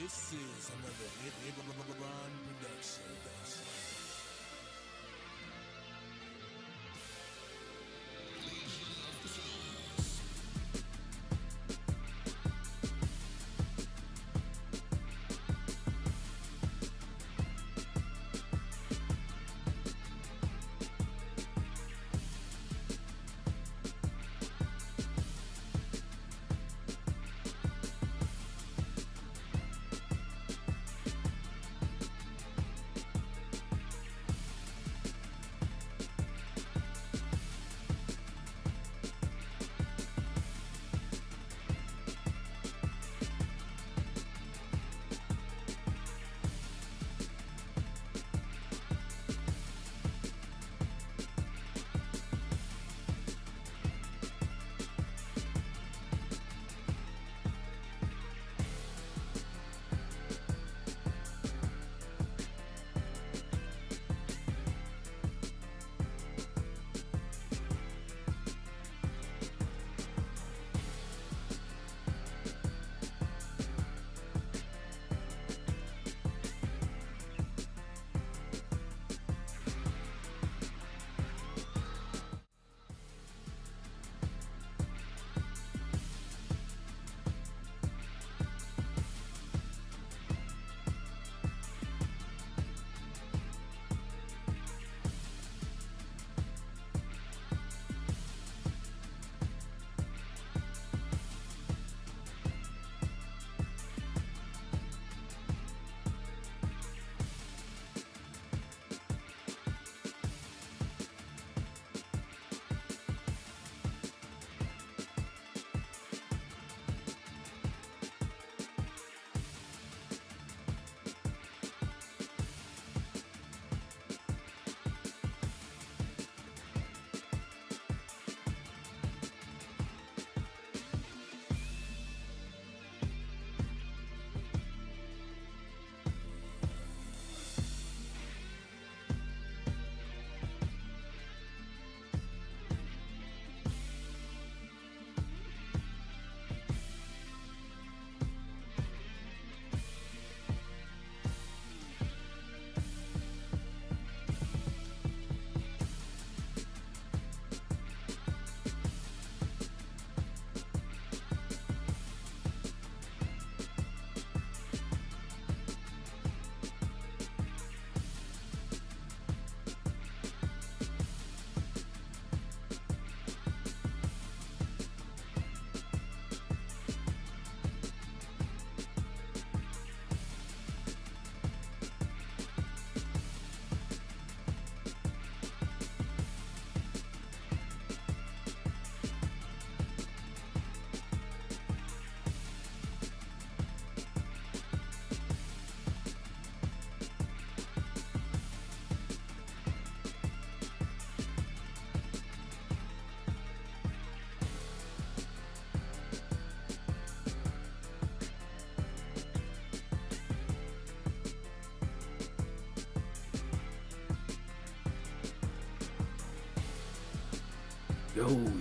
This is another Ron production.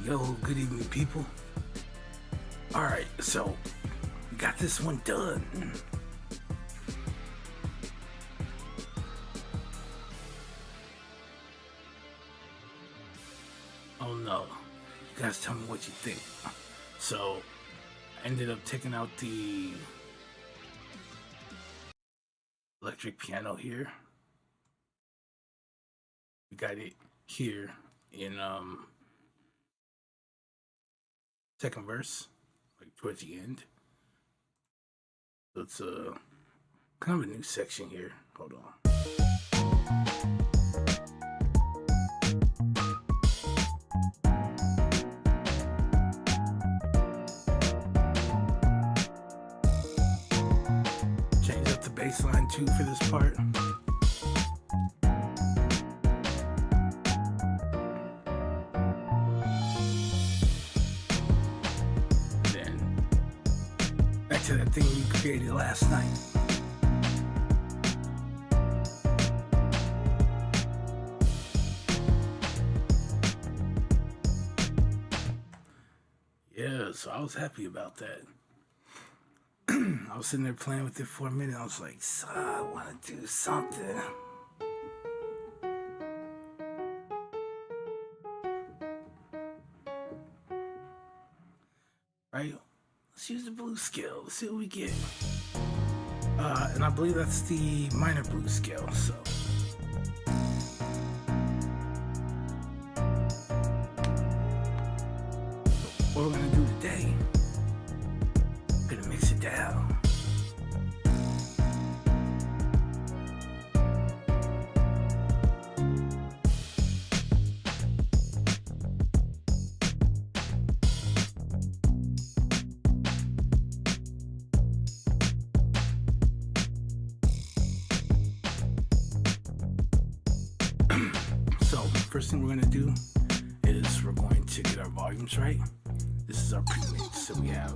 Yo, good evening, people. Alright, so we got this one done. Oh no, you guys tell me what you think. So, I ended up taking out the electric piano here. We got it here in second verse, like towards the end. So it's kind of a new section here. Hold on. Change up the bass line too for this part. To that thing we created last night. Yeah, so I was happy about that. I was sitting there playing with it for a minute. I was like, so I want to do something. Right? Let's use the blues scale. Let's see what we get. And I believe that's the minor blues scale. So. What we're gonna do today, we're gonna mix it down. So first thing we're gonna do is we're going to get our volumes right. This is our pre-mix, so we have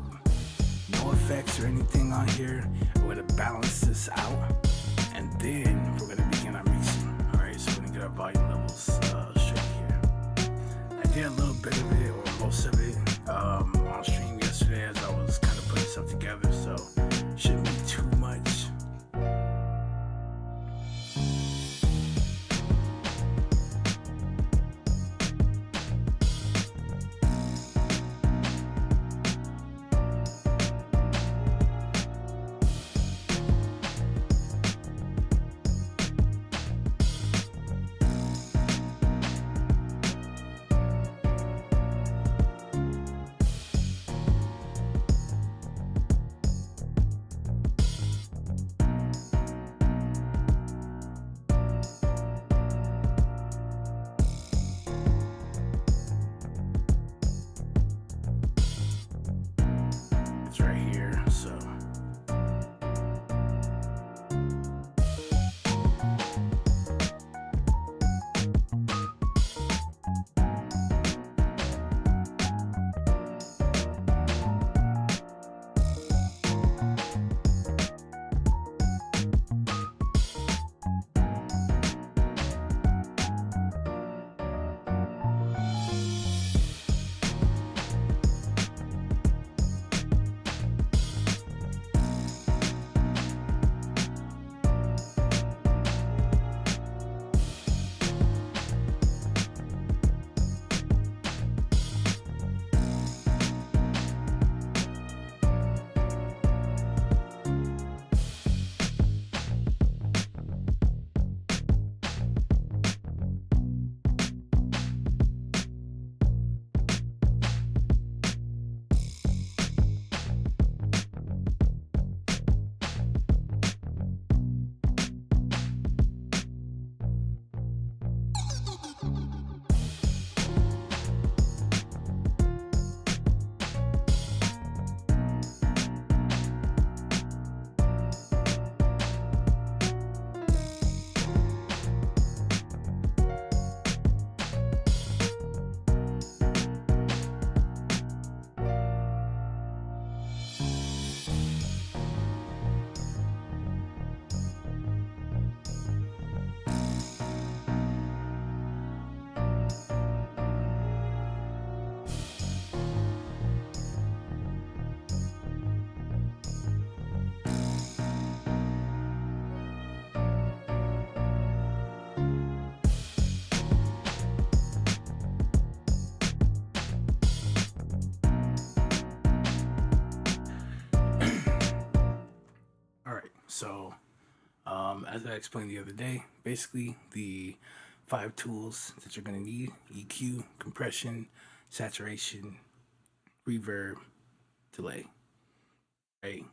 no effects or anything on here. We're gonna balance this out, and then we're gonna begin our mixing. All right, so we're gonna get our volume levels straight here. I did a little bit of it, or most of it, on stream yesterday as I was kind of putting stuff together, so shouldn't be too much. It's right here, so. So, as I explained the other day, basically the 5 tools that you're going to need: EQ, compression, saturation, reverb, delay. Right?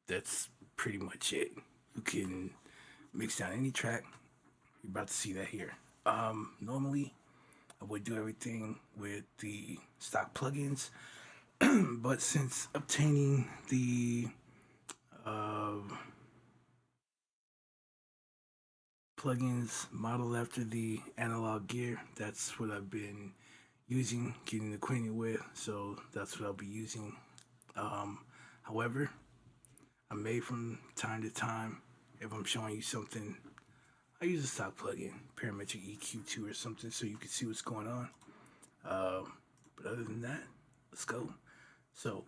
That's pretty much it. You can mix down any track. You're about to see that here. Normally, I would do everything with the stock plugins, but since obtaining the plugins modeled after the analog gear, that's what I've been using, getting acquainted with, so that's what I'll be using. However, I may from time to time, if I'm showing you something, I use a stock plugin, Parametric EQ2 or something, so you can see what's going on. But other than that, let's go. So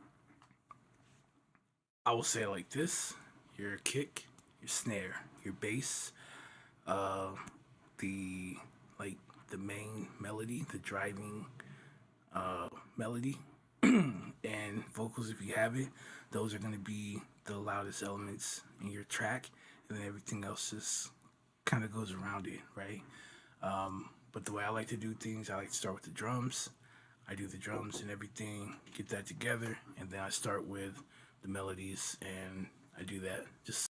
I will say it like this: your kick, your snare, your bass, uh, the like the main melody, the driving melody, and vocals if you have it. Those are going to be the loudest elements in your track, and then everything else just kind of goes around it, right? But the way I like to do things, I like to start with the drums. I do the drums and everything, get that together, and then I start with the melodies, and I do that. Just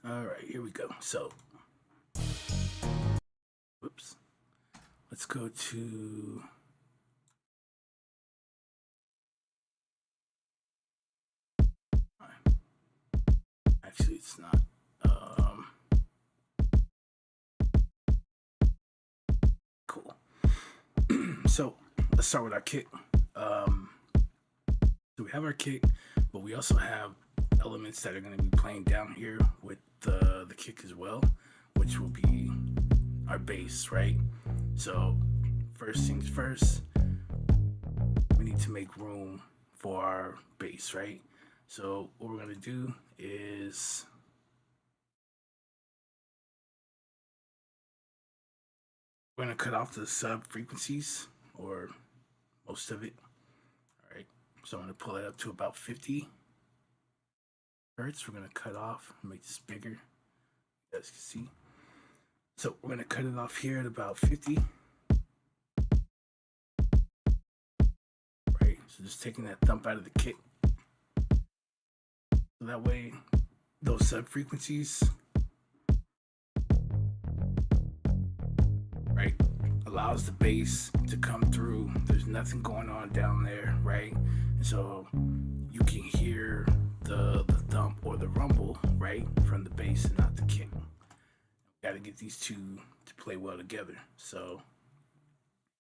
all right, here we go. So, whoops. Let's go to. Actually, it's not. Cool. So let's start with our kick. Um, so we have our kick, but we also have elements that are going to be playing down here with the kick as well, which will be our bass, right? So first things first, we need to make room for our bass, right? So what we're going to do is we're going to cut off the sub frequencies, or most of it. All right, so I'm going to pull it up to about 50 hertz. We're going to cut off, make this bigger, you guys can see. So we're going to cut it off here at about 50. Right, so just taking that thump out of the kick. So that way, those sub frequencies, right, allows the bass to come through. There's nothing going on down there, right? And so you can hear the thump or the rumble, right, from the bass and not the kick. Got to get these two to play well together. So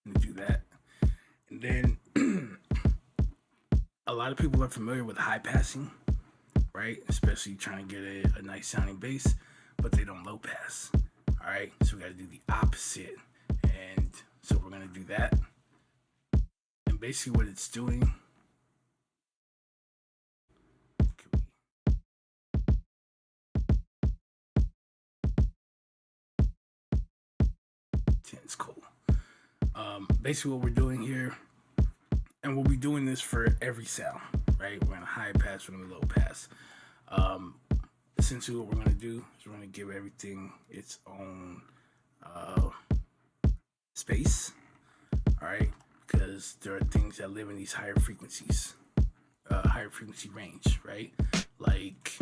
I'm gonna do that, and then a lot of people are familiar with high passing, right? Especially trying to get a nice sounding bass, but they don't low pass. All right, so we got to do the opposite, and so we're gonna do that. And basically, what it's doing. It's cool. Basically, what we're doing here, and we'll be doing this for every sound, right? We're gonna high pass, we're gonna low pass. Essentially, what we're gonna do is we're gonna give everything its own space, all right? Because there are things that live in these higher frequencies, higher frequency range, right? Like,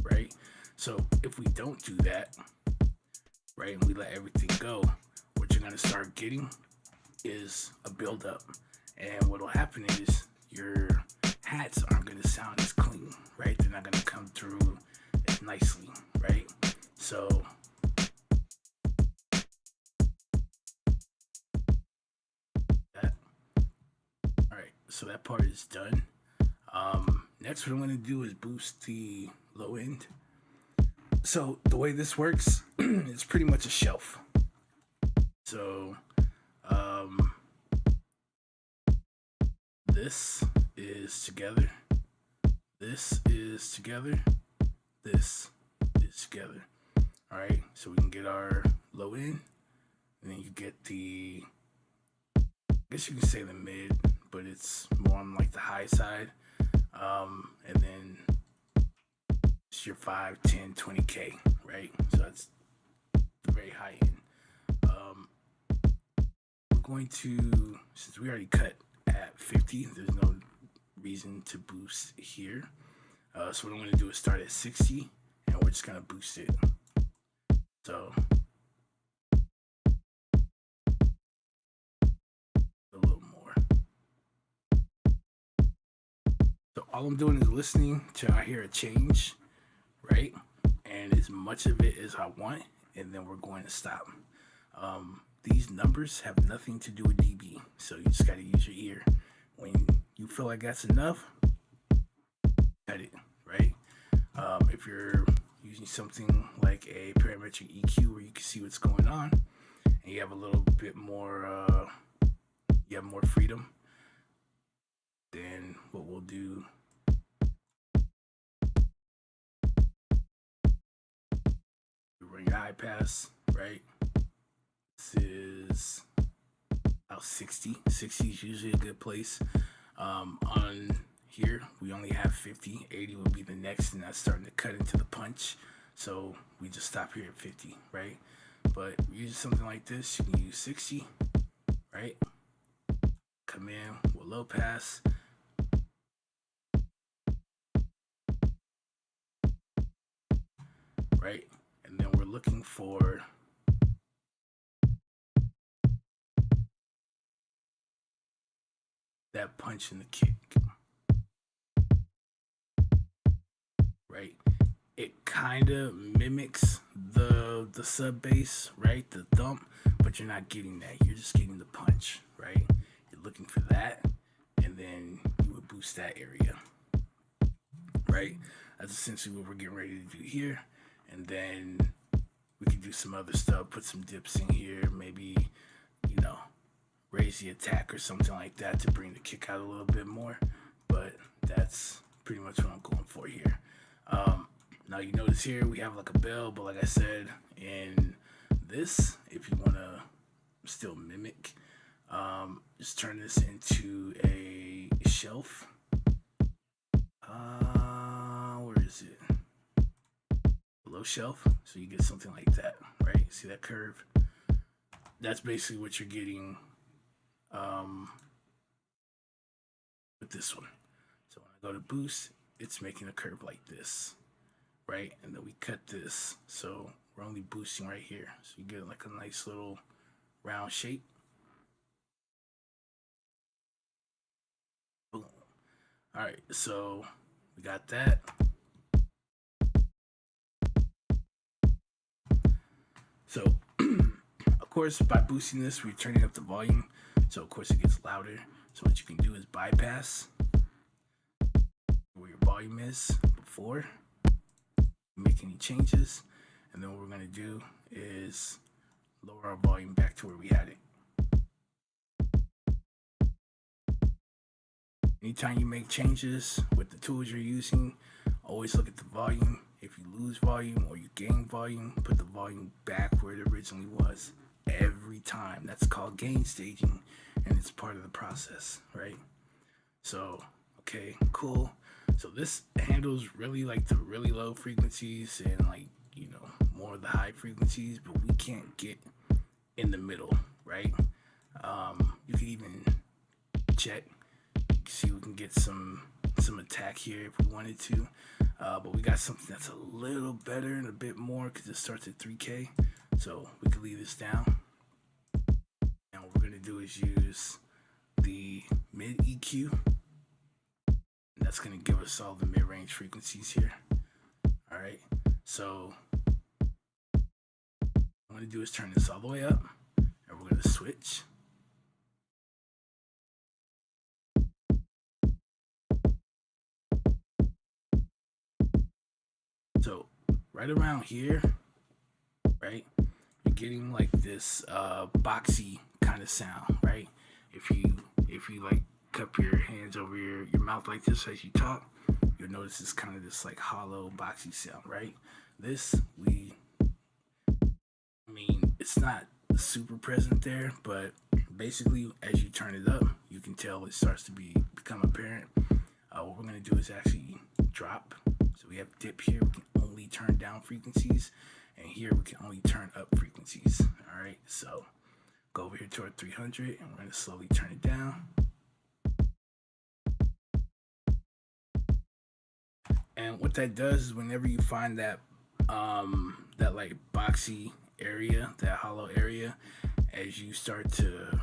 right? So if we don't do that, right, and we let everything go, what you're gonna start getting is a buildup, and what'll happen is your hats aren't gonna sound as clean, right? They're not gonna come through as nicely, right? So that, all right. So that part is done. Next, what I'm gonna do is boost the low end. So the way this works, it's pretty much a shelf. So this is together, this is together, this is together. All right, so we can get our low end, and then you get the, I guess you can say the mid, but it's more on like the high side. And then it's your 5, 10, 20K, right? So that's the very high end. Um, we're going to, since we already cut at 50, there's no reason to boost here. So what I'm going to do is start at 60, and we're just going to boost it. So a little more. So all I'm doing is listening till I hear a change, right? And as much of it as I want, and then we're going to stop. These numbers have nothing to do with dB, so you just got to use your ear. When you feel like that's enough, cut it, right? If you're using something like a parametric EQ where you can see what's going on, and you have a little bit more, you have more freedom, then what we'll do, we run your high pass, right? This is about 60. 60 is usually a good place. On here, we only have 50. 80 would be the next, and that's starting to cut into the punch. So we just stop here at 50, right? But using something like this, you can use 60, right? Come in with low pass. Right? And then we're looking for that punch in the kick. Right? It kind of mimics the sub bass, right? The thump, but you're not getting that. You're just getting the punch, right? You're looking for that, and then you would boost that area, right? That's essentially what we're getting ready to do here. And then we could do some other stuff, put some dips in here, maybe, you know, raise the attack or something like that to bring the kick out a little bit more. But that's pretty much what I'm going for here. Now you notice here we have like a bell, but like I said, in this, if you want to still mimic, just turn this into a shelf. Where is it? Low shelf, so you get something like that, right? See that curve? That's basically what you're getting with this one. So when I go to boost, it's making a curve like this, right? And then we cut this, so we're only boosting right here, so you get like a nice little round shape. Boom. All right, so we got that. So, of course, by boosting this, we're turning up the volume. So, of course, it gets louder. So, what you can do is bypass where your volume is before you make any changes. And then what we're going to do is lower our volume back to where we had it. Anytime you make changes with the tools you're using, always look at the volume. If you lose volume or you gain volume, put the volume back where it originally was every time. That's called gain staging, and it's part of the process, right? So, okay, cool. So this handles really like the really low frequencies and like, you know, more of the high frequencies, but we can't get in the middle, right? You can even check, see if we can get some attack here if we wanted to, but we got something that's a little better and a bit more because it starts at 3K, so we can leave this down. And what we're gonna do is use the mid EQ, and that's gonna give us all the mid-range frequencies here. All right, so what I'm gonna do is turn this all the way up, and we're gonna switch. So right around here, right, you're getting like this boxy kind of sound, right? If you like cup your hands over your mouth like this as you talk, you'll notice it's kind of this like hollow boxy sound, right? This it's not super present there, but basically as you turn it up, you can tell it starts to become apparent. What we're gonna do is actually drop. So we have dip here. We can only turn down frequencies, And here we can only turn up frequencies. All right, so go over here to our 300 and we're gonna slowly turn it down. And what that does is whenever you find that that like boxy area, that hollow area, as you start to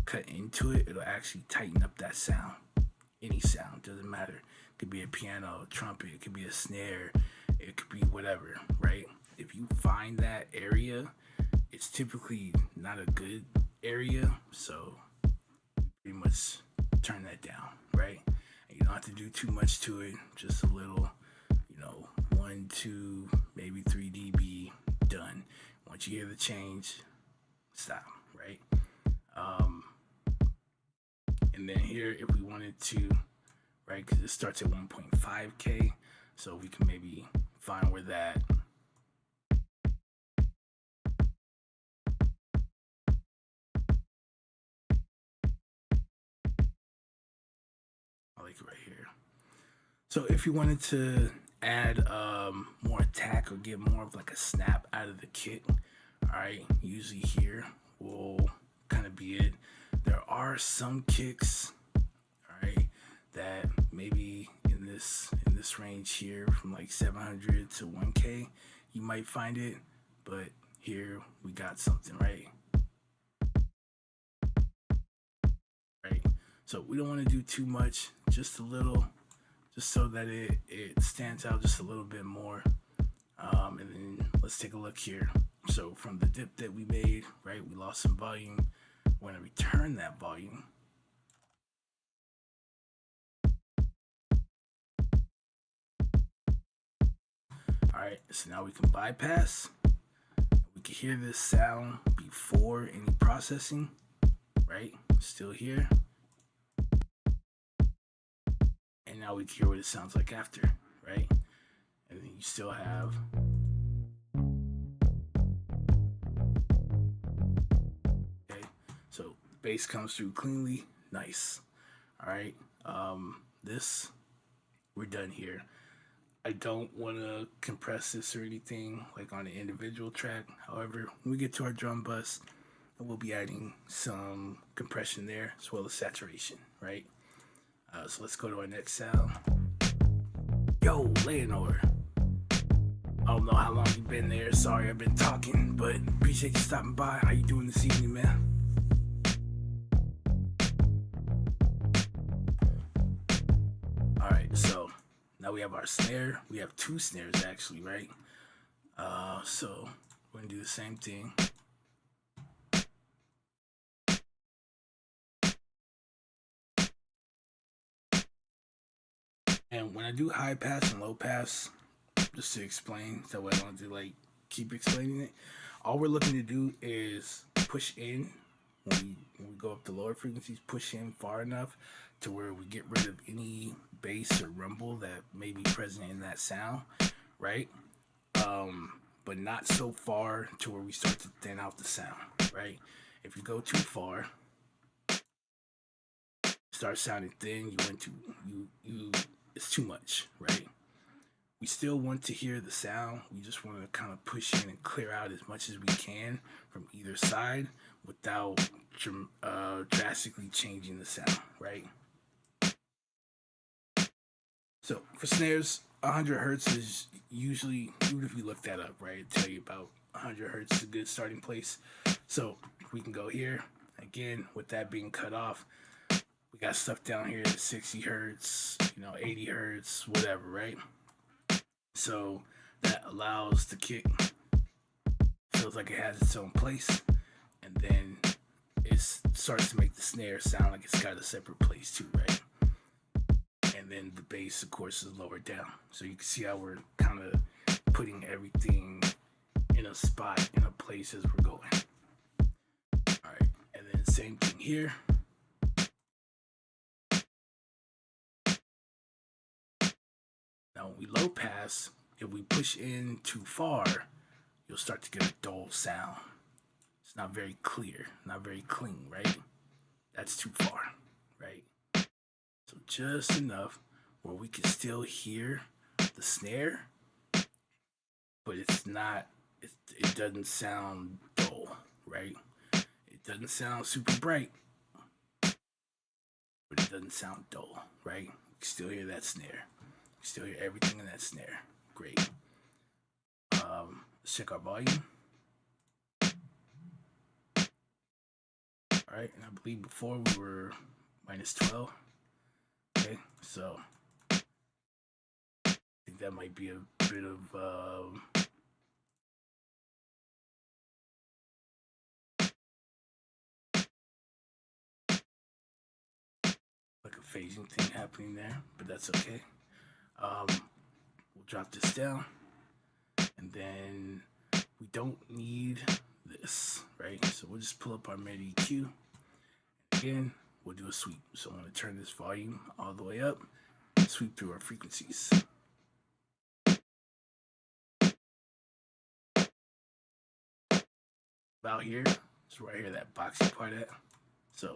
cut into it, it'll actually tighten up that sound. Any sound, doesn't matter. It could be a piano, a trumpet, it could be a snare, it could be whatever, right? If you find that area, it's typically not a good area, so pretty much turn that down, right? And you don't have to do too much to it, just a little, 1, 2, maybe 3 dB, done. Once you hear the change, stop, right? And then here, if we wanted to, right, because it starts at 1.5K, so we can maybe find where that I like it right here. So if you wanted to add more attack or get more of like a snap out of the kit, all right, usually here will kind of be it. There are some kicks, all right, that maybe in this range here from like 700 to 1K, you might find it, but here we got something, right? Right. So we don't want to do too much, just a little, just so that it stands out just a little bit more. And then let's take a look here. So from the dip that we made, right, we lost some volume. We're going to return that volume. All right, so now we can bypass. We can hear this sound before any processing, right? Still here. And now we can hear what it sounds like after, right? And then you still have so bass comes through cleanly, nice. All right, this, we're done here. I don't want to compress this or anything like on an individual track. However, when we get to our drum bus, we'll be adding some compression there as well as saturation, right? So let's go to our next sound. Yo, Leonor. I don't know how long you've been there. Sorry I've been talking, but appreciate you stopping by. How you doing this evening, man? Alright, so now we have our snare. We have 2 snares actually, right? So we're gonna do the same thing. And when I do high pass and low pass, just to explain, so I don't have to like keep explaining it, all we're looking to do is push in when we go up to lower frequencies, push in far enough to where we get rid of any bass or rumble that may be present in that sound, right? But not so far to where we start to thin out the sound, right? If you go too far, start sounding thin, it's too much, right? We still want to hear the sound. We just want to kind of push in and clear out as much as we can from either side without drastically changing the sound, right? So for snares, 100 hertz is usually, even if you look that up, right, it'll tell you about 100 hertz is a good starting place. So we can go here. Again, with that being cut off, we got stuff down here at 60 hertz, 80 hertz, whatever, right? So that allows the kick, feels like it has its own place, and then it starts to make the snare sound like it's got a separate place too, right? And then the bass, of course, is lowered down. So you can see how we're kind of putting everything in a spot, in a place as we're going. All right, and then same thing here. Now when we low pass, if we push in too far, you'll start to get a dull sound. It's not very clear, not very clean, right? That's too far, right? So just enough where we can still hear the snare, but it's not it doesn't sound dull, right? It doesn't sound super bright, but it doesn't sound dull, right? You can still hear that snare. You can still hear everything in that snare. Great. Let's check our volume. All right, and I believe before we were -12. Okay, so I think that might be a bit of like a phasing thing happening there, but that's okay. We'll drop this down, and then we don't need this, right? So we'll just pull up our MIDI EQ. Again, we'll do a sweep. So I'm going to turn this volume all the way up, sweep through our frequencies. About here, so right here, that boxy part at. So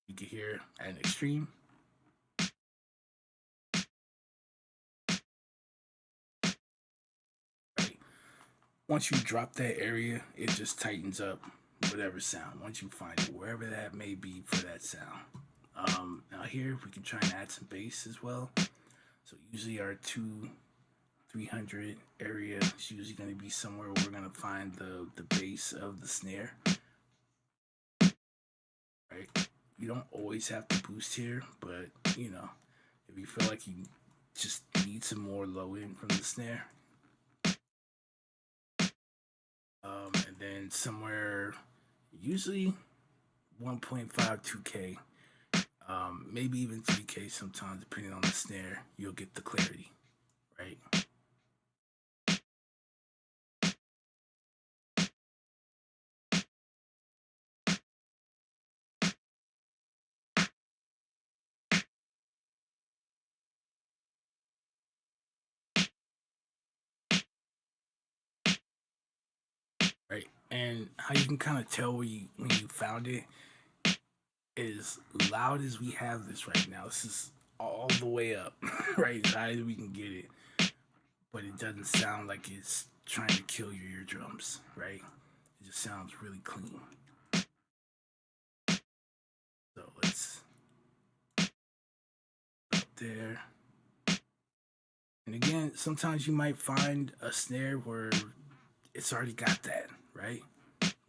you can hear at an extreme. Right. Once you drop that area, it just tightens up whatever sound. Once you find it, wherever that may be for that sound. Now here we can try and add some bass as well. So usually our 300 area is usually going to be somewhere where we're going to find the base of the snare. Right? You don't always have to boost here, but you know, if you feel like you just need some more low end from the snare. And then somewhere, usually 1.52K, maybe even 3K sometimes, depending on the snare, you'll get the clarity, right? Right, and how you can kind of tell when you found it is loud as we have this right now. This is all the way up, right, as high as we can get it, but it doesn't sound like it's trying to kill your eardrums, right? It just sounds really clean. So let's up there. And again, sometimes you might find a snare where it's already got that, right?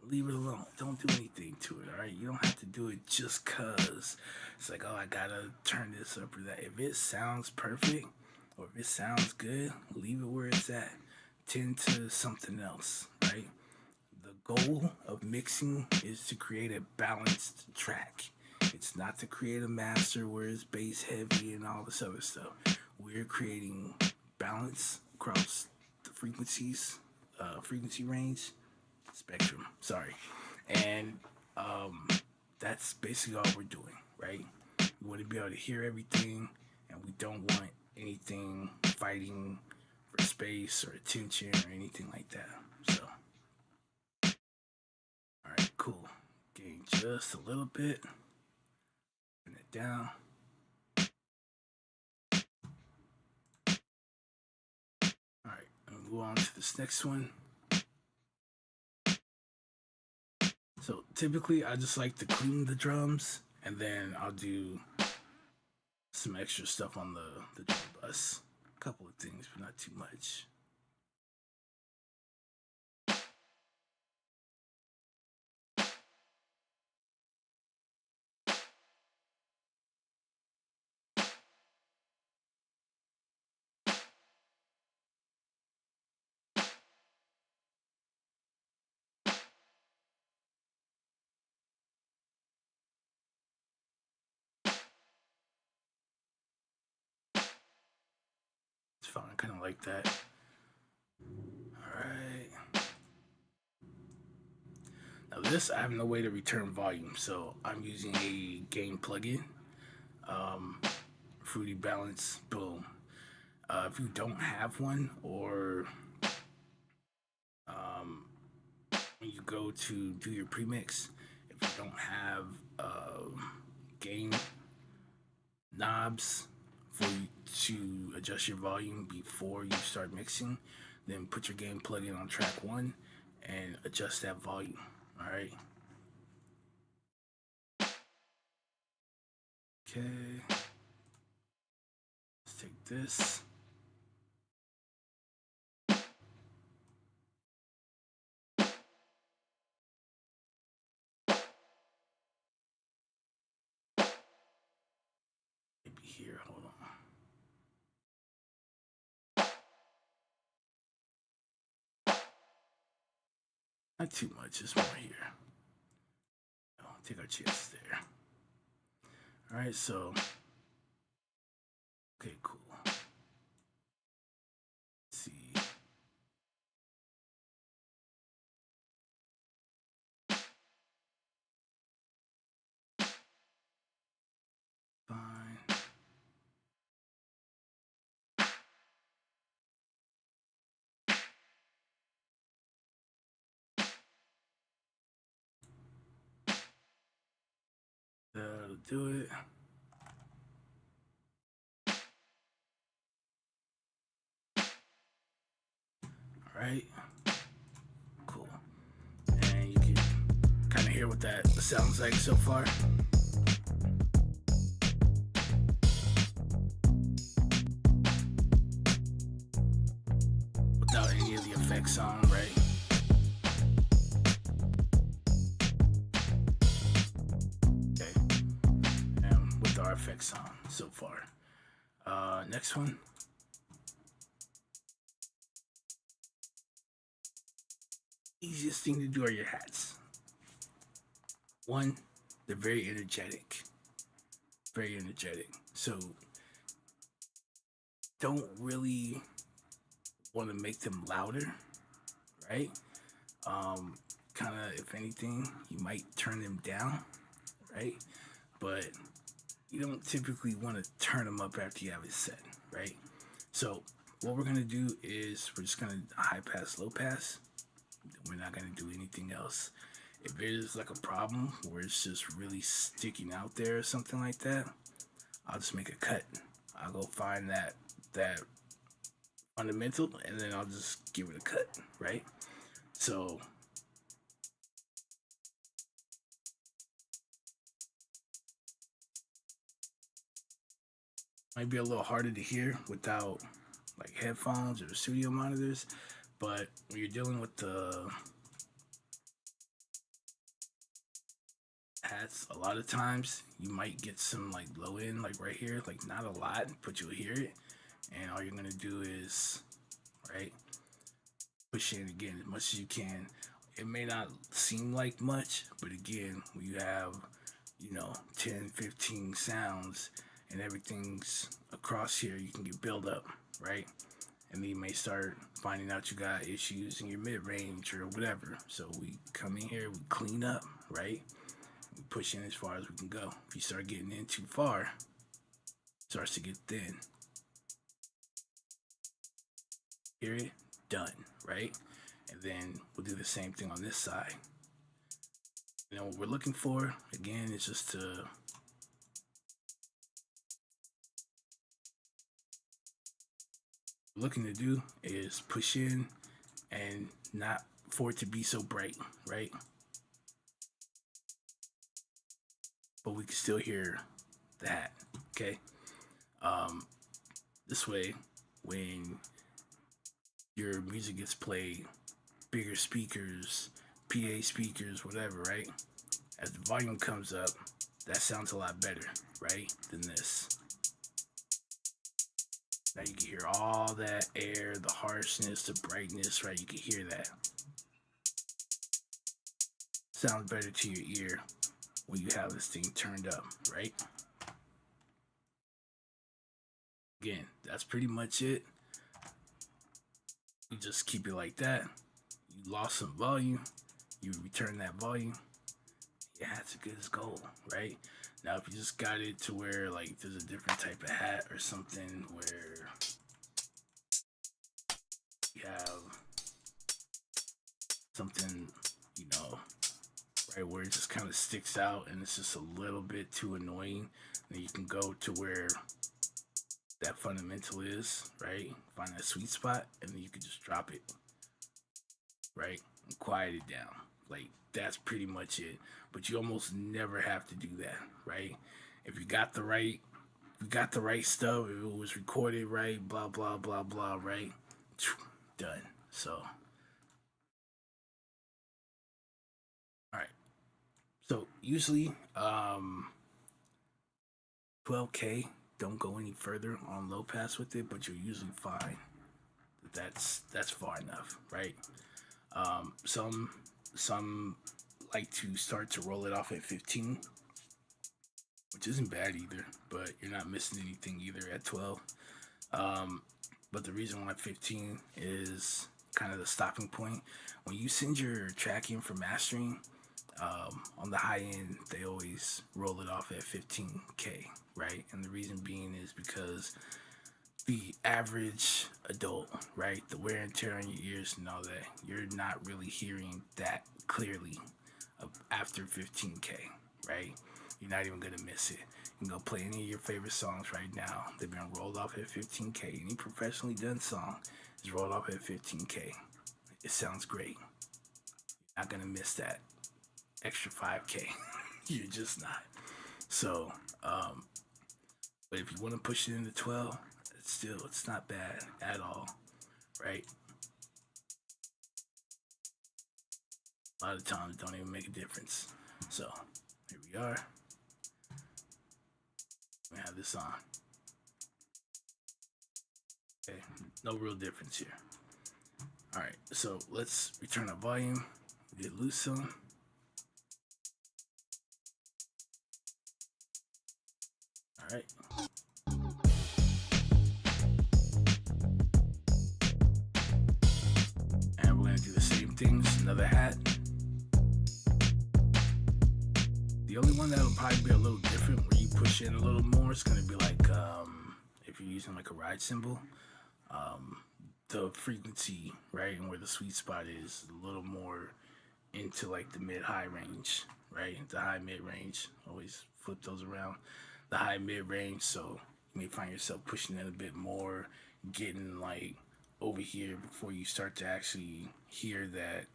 Leave it alone. Don't do anything to it, all right? You don't have to do it just because it's like, oh, I gotta turn this up or that. If it sounds perfect or if it sounds good, leave it where it's at. Tend to something else, right? The goal of mixing is to create a balanced track. It's not to create a master where it's bass heavy and all this other stuff. We're creating balance across the frequencies, frequency range, spectrum. Sorry, and that's basically all we're doing, right? We want to be able to hear everything, and we don't want anything fighting for space or attention or anything like that. So, all right, cool. Gain just a little bit. Turn it down. All right, and move on to this next one. So typically, I just like to clean the drums, and then I'll do some extra stuff on the drum bus. A couple of things, but not too much. It's fine, I kind of like that. All right. Now this, I have no way to return volume, so I'm using a gain plugin. Fruity Balance, boom. If you don't have one, or when you go to do your premix, if you don't have gain knobs for you to adjust your volume before you start mixing. Then put your gain plug in on track 1 and adjust that volume. All right. Okay. Let's take this. Maybe here. Hold on. Not too much, just more here. Oh, take our chance there. All right, so okay, cool. Let's see. Fine. That'll do it. All right. Cool. And you can kind of hear what that sounds like so far. Without any of the effects on, right? Okay. And with our effects on so far. Next one. Easiest thing to do are your hats. One, they're very energetic. Very energetic. So don't really want to make them louder, right? Kind of, if anything, you might turn them down, right? But you don't typically want to turn them up after you have it set, right? So what we're gonna do is we're just gonna high pass, low pass. We're not gonna do anything else. If there's like a problem where it's just really sticking out there or something like that, I'll just make a cut. I'll go find that fundamental and then I'll just give it a cut, right? So might be a little harder to hear without like headphones or studio monitors, but when you're dealing with the hats, a lot of times you might get some like low end, like right here, like not a lot, but you'll hear it. And all you're gonna do is, right, push in again as much as you can. It may not seem like much, but again, when you have, 10, 15 sounds and everything's across here, you can get build up, right? And then you may start finding out you got issues in your mid range or whatever. So we come in here, we clean up, right? We push in as far as we can go. If you start getting in too far, it starts to get thin. Hear it? Done, right? And then we'll do the same thing on this side. And what we're looking for, again, is just to looking to do is push in and not for it to be so bright, right? But we can still hear that, okay? This way, when your music gets played, bigger speakers, PA speakers, whatever, right? As the volume comes up, that sounds a lot better, right, than this. Now you can hear all that air, the harshness, the brightness, right? You can hear that. Sounds better to your ear when you have this thing turned up, right? Again, that's pretty much it. You just keep it like that. You lost some volume, you return that volume. Yeah, it's as good as gold, right? Now, if you just got it to where like there's a different type of hat or something where you have something, right, where it just kind of sticks out and it's just a little bit too annoying. And you can go to where that fundamental is, right? Find that sweet spot, and then you can just drop it, right? And quiet it down. Like that's pretty much it. But you almost never have to do that, right? If you got the right, if you got the right stuff, if it was recorded right, blah blah blah blah, right? Done. So, all right. So usually, 12K. Don't go any further on low pass with it, but you're usually fine. That's far enough, right? Some like to start to roll it off at 15, which isn't bad either, but you're not missing anything either at 12. But the reason why 15 is kind of the stopping point when you send your track in for mastering. On the high end, they always roll it off at 15K, right? And the reason being is because the average adult, right, the wear and tear on your ears and all that, you're not really hearing that clearly after 15K, right? You're not even gonna miss it. You can go play any of your favorite songs right now. They've been rolled off at 15K. Any professionally done song is rolled off at 15K. It sounds great. You're not gonna miss that extra 5K. You're just not. So, but if you want to push it into 12, it's not bad at all, right? A lot of times don't even make a difference. So here we are. We have this on. Okay, no real difference here. All right, so let's return our volume. Get loose some. All right. And we're gonna do the same things. Another hat. The only one that will probably be a little different, where you push in a little more, it's gonna be like if you're using like a ride cymbal, the frequency, right, and where the sweet spot is a little more into like the mid high range, right? The high mid range. Always flip those around. The high mid range, so you may find yourself pushing it a bit more, getting like over here before you start to actually hear that,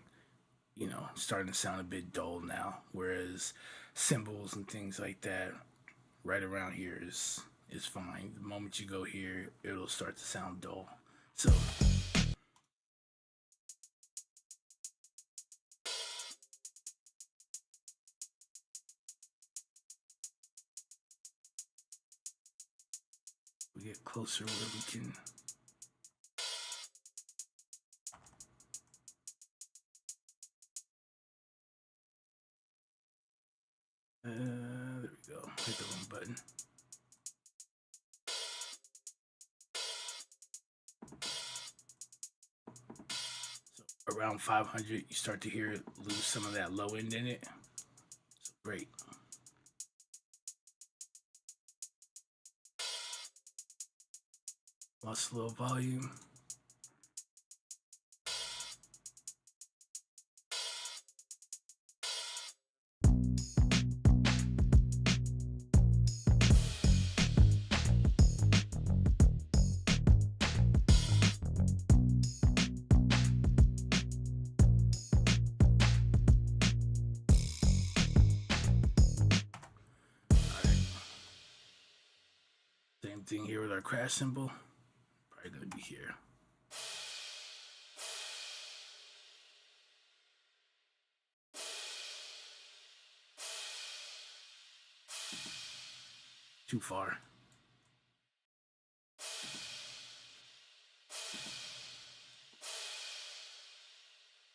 starting to sound a bit dull now. Whereas cymbals and things like that, right around here is fine. The moment you go here, it'll start to sound dull. So we get closer where we can. There we go. Hit the wrong button. So around 500, you start to hear it lose some of that low end in it. So great. Lost a little volume. Same thing here with our crash cymbal. Probably gonna be here. Too far.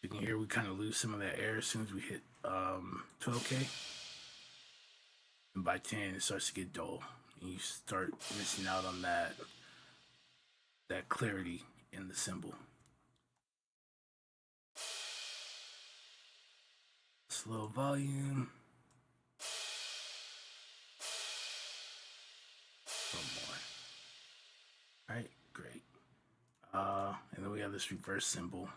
You can hear we kind of lose some of that air as soon as we hit 12K. And by 10, it starts to get dull. And you start missing out on that clarity in the cymbal. Slow volume. A little more. Right, great. And then we have this reverse cymbal,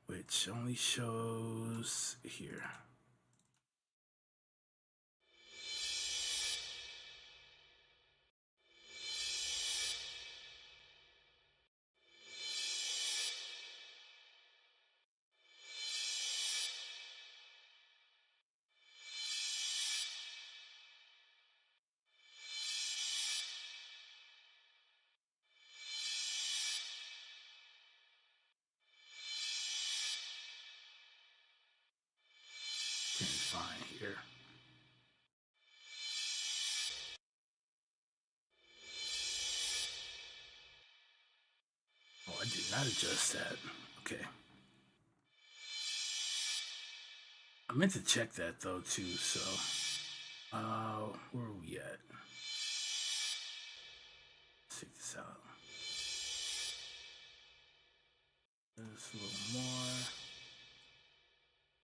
which only shows here. fine here. Oh, I did not adjust that. Okay. I meant to check that though too, so where are we at? Let's check this out. Just a little more.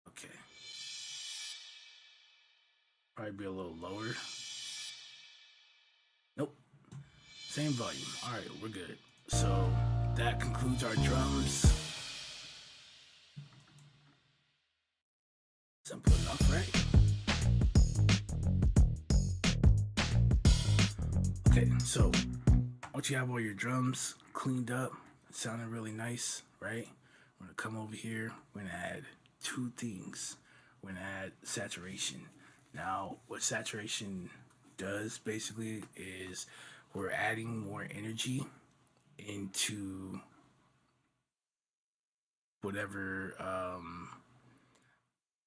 Okay. Probably be a little lower. Nope. Same volume. Alright, we're good. So that concludes our drums. Simple enough, right? Okay, so once you have all your drums cleaned up, sounding really nice, right? We're gonna come over here, we're gonna add two things. We're gonna add saturation. Now, what saturation does basically is we're adding more energy into whatever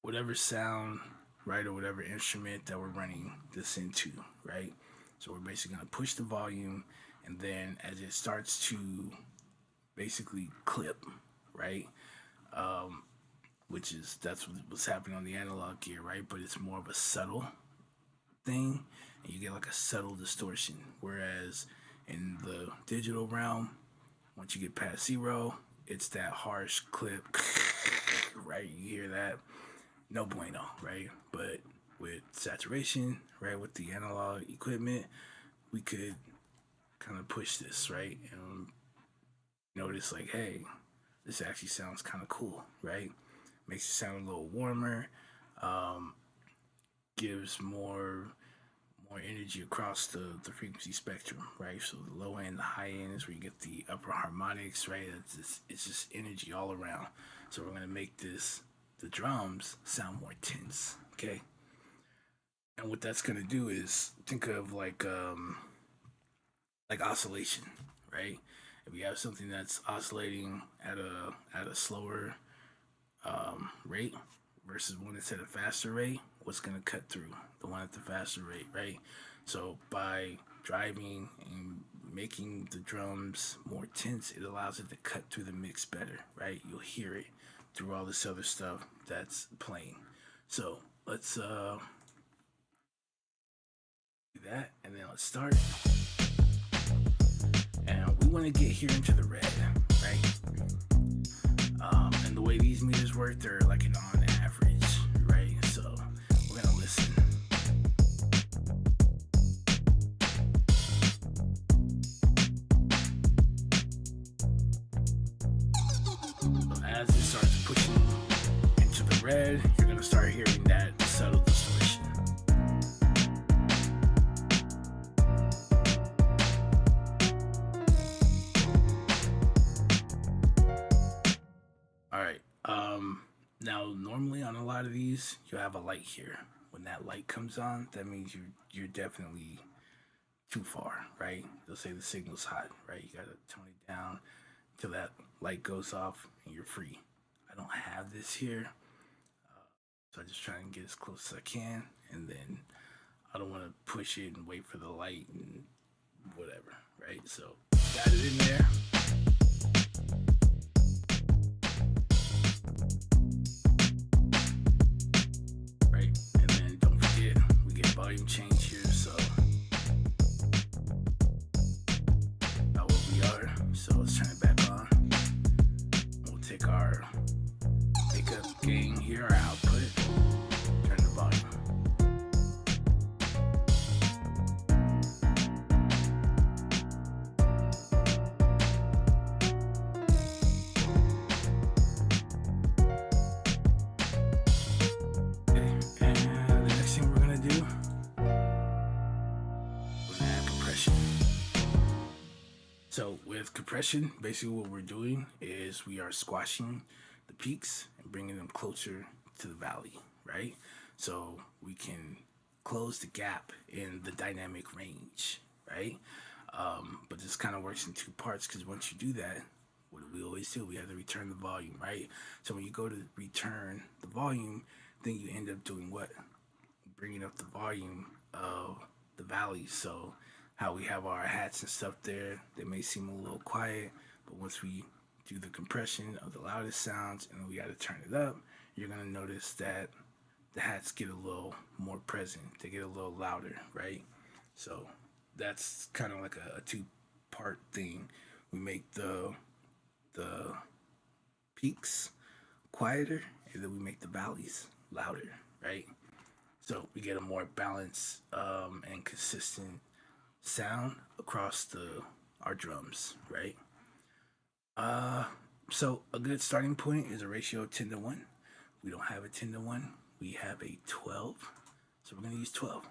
whatever sound, right, or whatever instrument that we're running this into, right? So we're basically gonna push the volume, and then as it starts to basically clip, right? Which is that's what's happening on the analog gear, right? But it's more of a subtle thing, and you get like a subtle distortion. Whereas in the digital realm, once you get past zero, it's that harsh clip, right? You hear that, no bueno, right? But with saturation, right, with the analog equipment, we could kind of push this, right? And notice like, hey, this actually sounds kind of cool, right? Makes it sound a little warmer, gives more energy across the frequency spectrum, right? So the low end, the high end is where you get the upper harmonics, right? It's just energy all around. So we're gonna make the drums sound more tense, okay? And what that's gonna do is think of like oscillation, right? If you have something that's oscillating at a slower rate versus one that's at a faster rate, what's gonna cut through? The one at the faster rate, right? So by driving and making the drums more tense, it allows it to cut through the mix better, right? You'll hear it through all this other stuff that's playing. So let's do that, and then let's start. And we want to get here into the red, right? And the way these meters work, they're like an on average, right? So we're gonna listen. So as it starts pushing into the red, you're gonna start hearing that subtle distortion. All right. Now normally on a lot of these, you have a light here. When that light comes on, that means you're definitely too far, right? They'll say the signal's hot, right? You gotta tone it down till that light goes off and you're free. I don't have this here, so I just try and get as close as I can, and then I don't want to push it and wait for the light and whatever, right? So got it in there. Right, and then don't forget we get volume change here, so about where we are. So let's turn it back on. We'll take our pickup gain here, our output, turn the volume. Okay, and the next thing we're gonna do, we're gonna add compression. So with compression, basically what we're doing is we are squashing the peaks and bringing them closer to the valley, right? So we can close the gap in the dynamic range, right? But this kind of works in two parts, because once you do that, what do we always do? We have to return the volume, right? So when you go to return the volume, then you end up doing what? Bringing up the volume of the valleys. So how we have our hats and stuff there, they may seem a little quiet, but once we do the compression of the loudest sounds and then we got to turn it up, you're going to notice that the hats get a little more present. They get a little louder, right? So that's kind of like a two-part thing. We make the peaks quieter, and then we make the valleys louder, right? So we get a more balanced and consistent sound across the our drums, right? Uh, so a good starting point is a ratio of 10 to 1. We don't have a 10 to 1. We have a 12, so we're gonna use 12.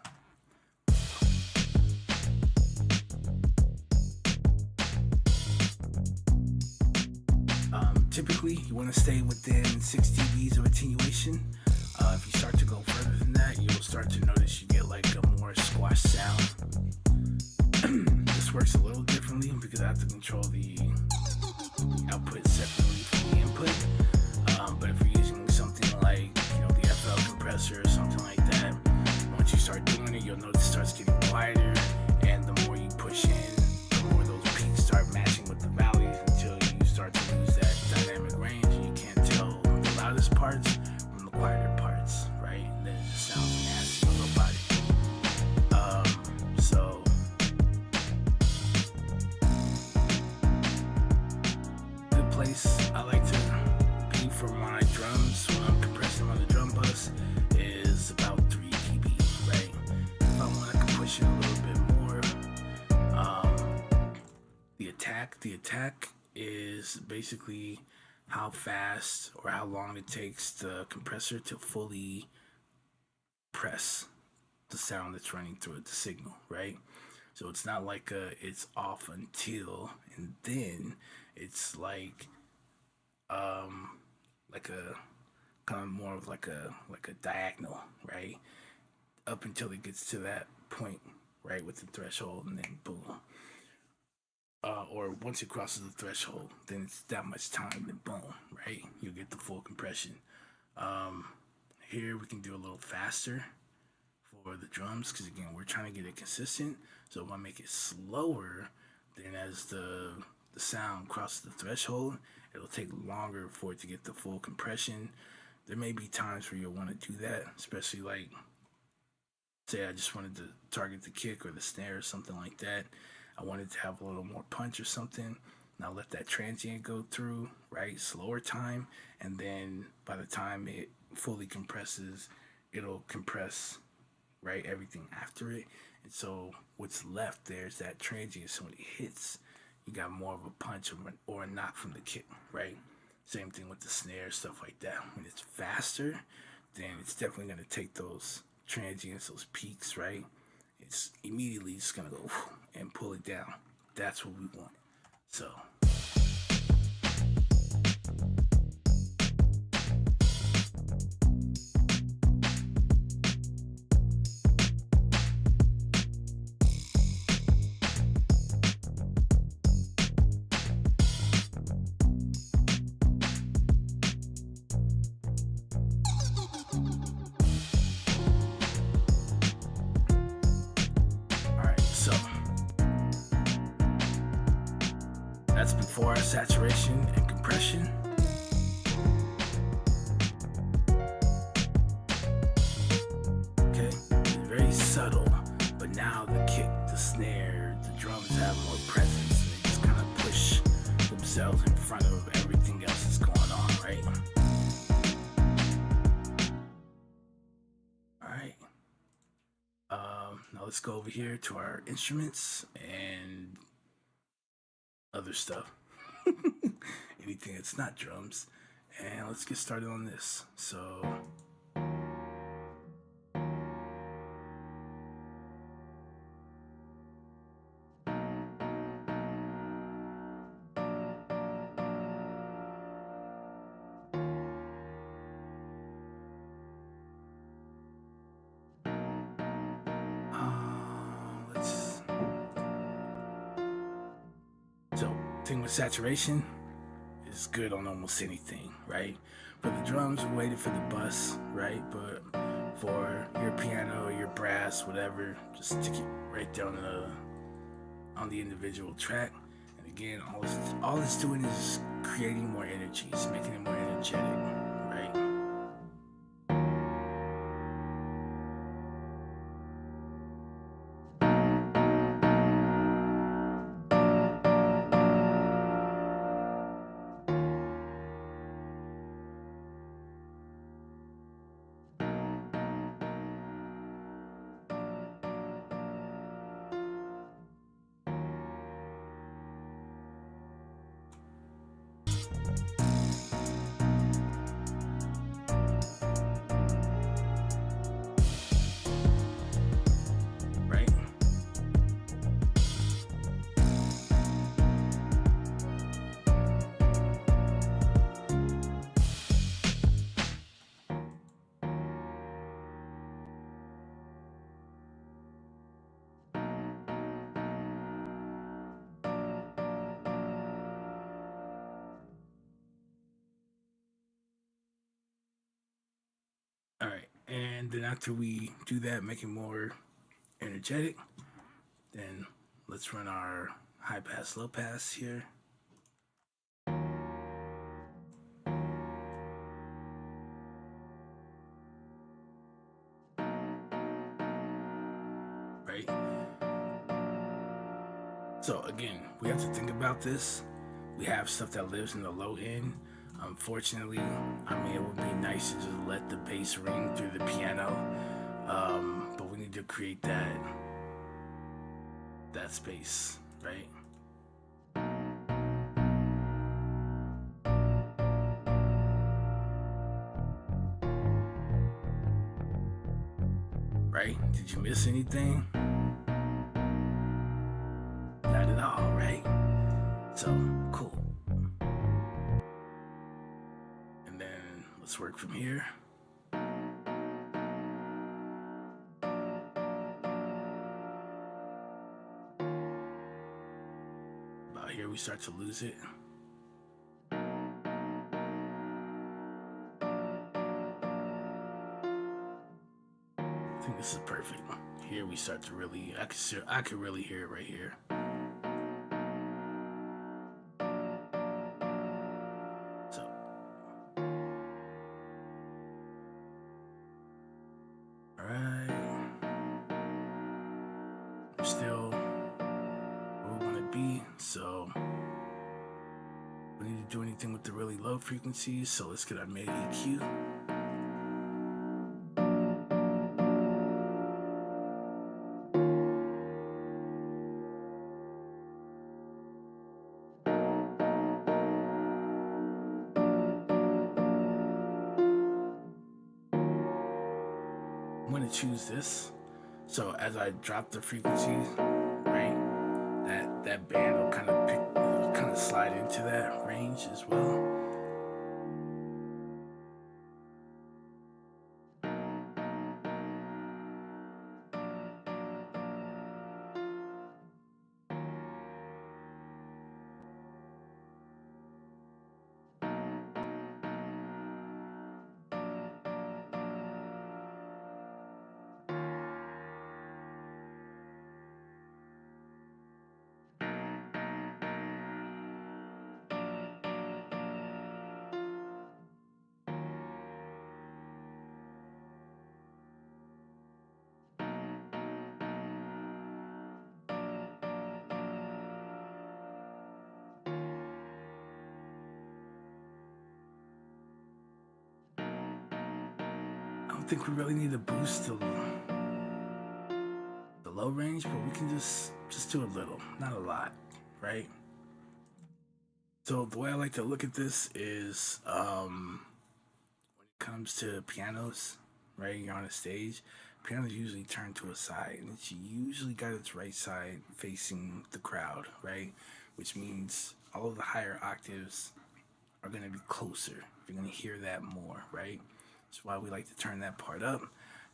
Typically, you want to stay within 6 dBs of attenuation. If you start to go further than that, you'll start to notice you get like a more squash sound. This works a little differently because I have to control the output separately from the input. But if you're using something like the FL compressor or something like that, once you start doing it, you'll notice it starts getting quieter, and the more you push in, the more those peaks start matching with the valleys until you start to lose that dynamic range. And you can't tell the loudest parts from the quieter parts, right? And then it just sounds nasty on nobody. So good place I like to be for my drums when I'm compressing on the drum bus is about 3 dB, right? If I want, I can push it a little bit more. The attack is basically how fast or how long it takes the compressor to fully press the sound that's running through it, the signal, right? So it's not like it's off until, and then it's like a kind of more of like a diagonal, right? Up until it gets to that point, right, with the threshold, and then boom. Or once it crosses the threshold, then it's that much time, then boom, right? You get the full compression. Here we can do a little faster for the drums because again we're trying to get it consistent. So if I make it slower, then as the sound crosses the threshold, it'll take longer for it to get the full compression. There may be times where you'll want to do that, especially like say I just wanted to target the kick or the snare or something like that. I wanted to have a little more punch or something. Now let that transient go through, right? Slower time, and then by the time it fully compresses, it'll compress, right, everything after it. And so what's left there is that transient. So when it hits, you got more of a punch or a knock from the kick, right? Same thing with the snare, stuff like that. When it's faster, then it's definitely going to take those transients, those peaks, right? It's immediately just going to go and pull it down. That's what we want. So that's before our saturation and compression. Okay, it's very subtle, but now the kick, the snare, the drums have more presence. They just kind of push themselves in front of everything else that's going on, right? All right. Now let's go over here to our instruments and other stuff. Anything that's not drums. And let's get started on this. So thing with saturation is good on almost anything, right? For the drums, we waited for the bus, right? But for your piano or your brass, whatever, just stick it right down on the individual track. And again, all it's doing is creating more energy, it's making it more energetic, right? Right? All right. And then after we do that, make it more energetic, then let's run our high pass, low pass here. Right? So again, we have to think about this. We have stuff that lives in the low end. Unfortunately, I mean, it would be nice to just let the bass ring through the piano, but we need to create that space, right? Right? Did you miss anything? Not at all, right? So cool. And then let's work from here. About here, we start to lose it. I think this is perfect. Here we start to really, I could really hear it right here. So, all right. We're still where we want to be. So we need to do anything with the really low frequencies. So let's get our mid EQ. I'm going to choose this. So as I drop the frequencies, right, that band will kind of slide into that range as well. I don't think we really need to boost the low range, but we can just do a little, not a lot, right? So the way I like to look at this is when it comes to pianos, right? You're on a stage. Pianos usually turn to a side, and it's usually got its right side facing the crowd, right? Which means all of the higher octaves are going to be closer. You're going to hear that more, right? That's why we like to turn that part up.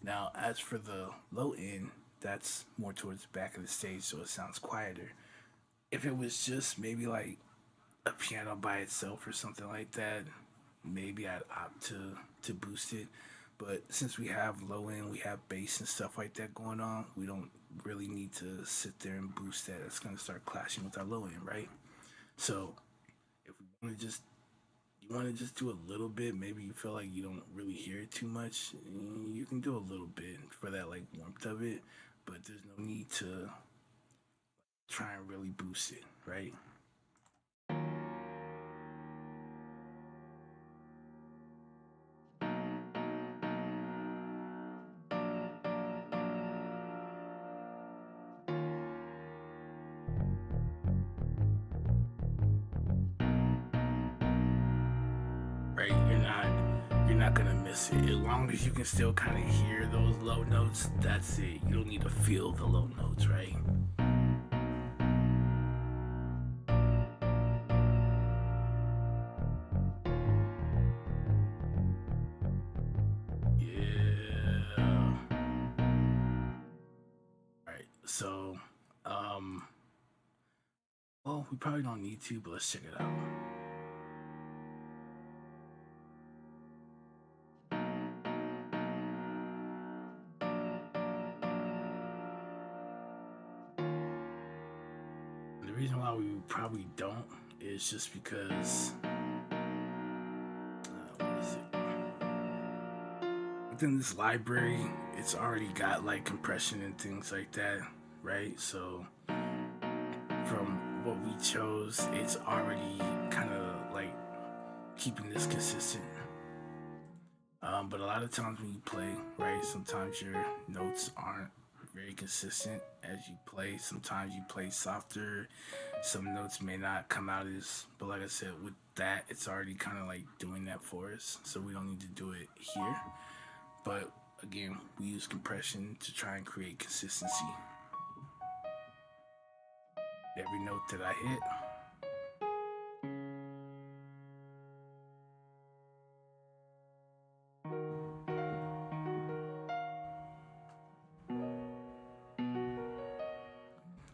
Now, as for the low end, that's more towards the back of the stage, so it sounds quieter. If it was just maybe like a piano by itself or something like that, maybe I'd opt to boost it. But since we have low end, we have bass and stuff like that going on, we don't really need to sit there and boost that. It's gonna start clashing with our low end, right? So if we want to just you want to just do a little bit, maybe you feel like you don't really hear it too much, you can do a little bit for that like warmth of it, but there's no need to try and really boost it, right? Right? You're not gonna miss it as long as you can still kind of hear those low notes. That's it. You don't need to feel the low notes, right? Yeah. Right. So, um, well, we probably don't need to, but let's check it out. The reason why we probably don't is just because what is it? Within this library, it's already got like compression and things like that, right? So from what we chose, it's already kind of like keeping this consistent. But a lot of times when you play, right, sometimes your notes aren't very consistent as you play. Sometimes you play softer. Some notes may not come out as, but like I said, with that, it's already kind of like doing that for us. So we don't need to do it here. But again, we use compression to try and create consistency. Every note that I hit,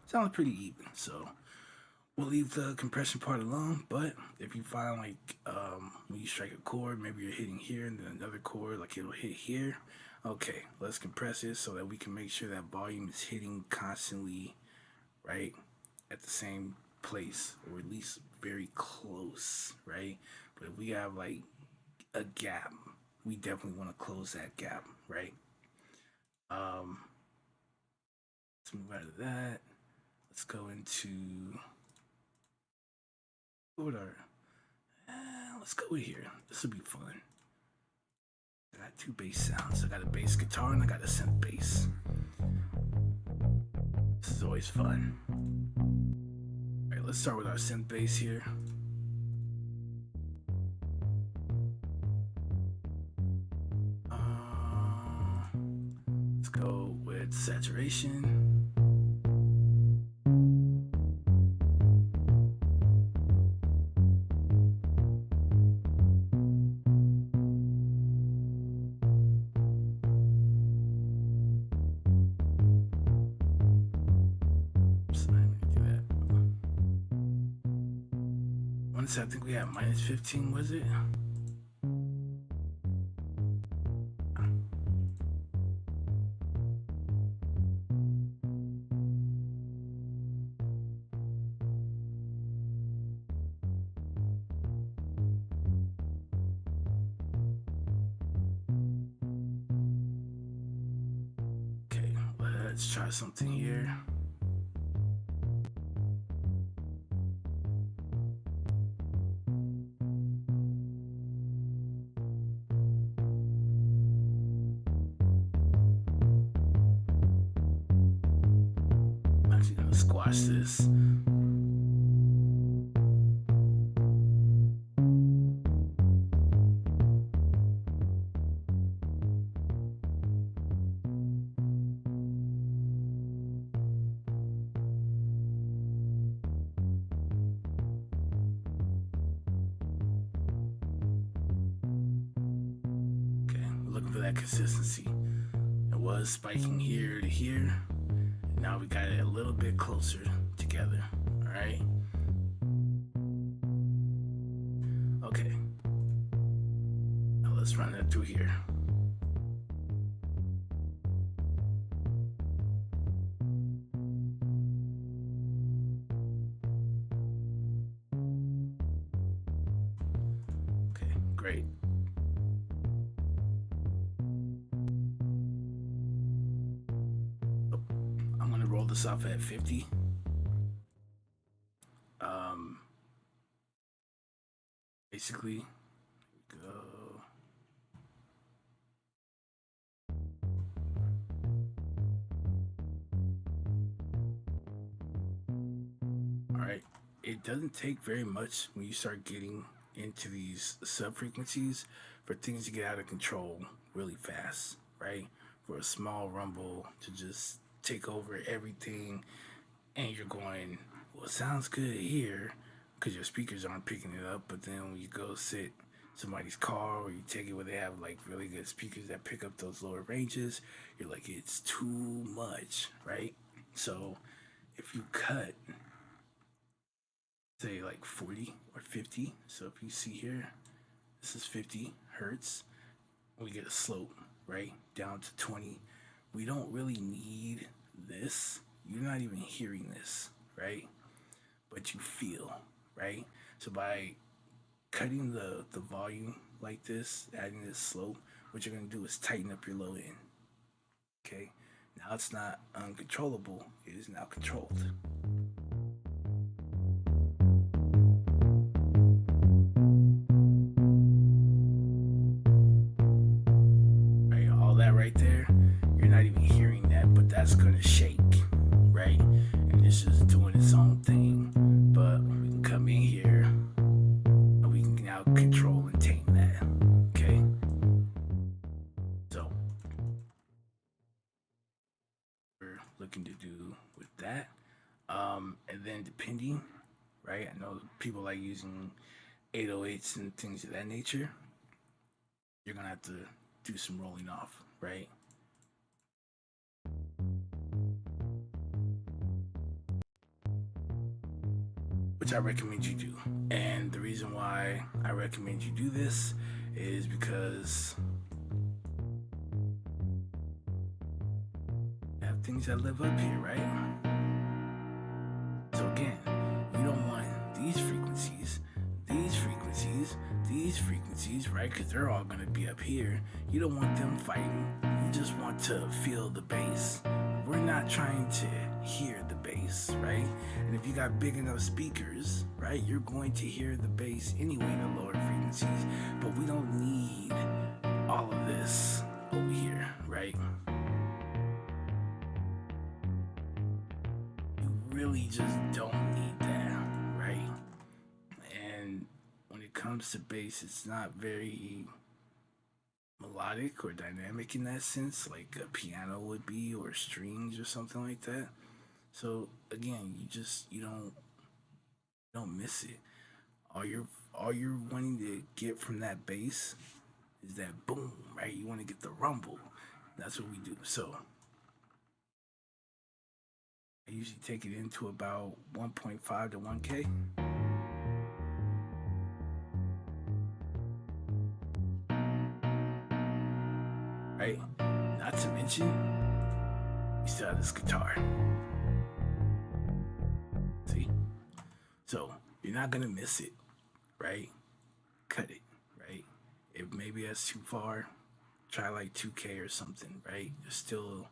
sounds pretty even. So we'll leave the compression part alone. But if you find like when you strike a chord, maybe you're hitting here and then another chord, like it'll hit here. Okay, let's compress it so that we can make sure that volume is hitting constantly, right, at the same place, or at least very close, right? But if we have like a gap, we definitely want to close that gap, right? Um, let's move out of that. Let's go into order. Let's go here. This will be fun. I got two bass sounds. I got a bass guitar and I got a synth bass. This is always fun. All right, let's start with our synth bass here. Let's go with saturation. I think we had -15, was it? Okay, let's try something here. Squash this. Okay, we're looking for that consistency. It was spiking here to here. Now we got it a little bit closer together, all right? Okay. that through here. Okay, great. I'm gonna roll this off at 50. Basically, go. All right, it doesn't take very much when you start getting into these sub frequencies for things to get out of control really fast, right? For a small rumble to just take over everything, and you're going, well, it sounds good here because your speakers aren't picking it up, but then when you go sit somebody's car or you take it where they have like really good speakers that pick up those lower ranges, you're like, it's too much, right? So if you cut, say like 40 or 50, so if you see here, this is 50 hertz, we get a slope, right, down to 20. We don't really need this. You're not even hearing this, right? But you feel, right? So by cutting the volume like this, adding this slope, what you're gonna do is tighten up your low end. Okay? Now it's not uncontrollable, it is now controlled. Right, all that right there, you're not even hearing that, but that's gonna shake, right? And it's just doing its own thing. But we can come in here and we can now control and tame that. Okay. So we're looking to do with that. And then depending, right? I know people like using 808s and things of that nature. You're gonna have to do some rolling off, right? Which I recommend you do. And the reason why I recommend you do this is because you have things that live up here, right? So again, you don't want these frequencies, right? Because they're all gonna be up here. You don't want them fighting. You just want to feel the bass. We're not trying to hear the bass, right? And if you got big enough speakers, right, you're going to hear the bass anyway in the lower frequencies. But we don't need all of this over here, right? You really just don't need that, right? And when it comes to bass, it's not very melodic or dynamic in that sense, like a piano would be, or strings or something like that. So again, you don't miss it. All you're wanting to get from that bass is that boom, right? You want to get the rumble. That's what we do. So I usually take it into about 1.5 to 1K. Right? Not to mention, you still have this guitar. See? So you're not gonna miss it, right? Cut it, right? If maybe that's too far, try like 2K or something, right? There's still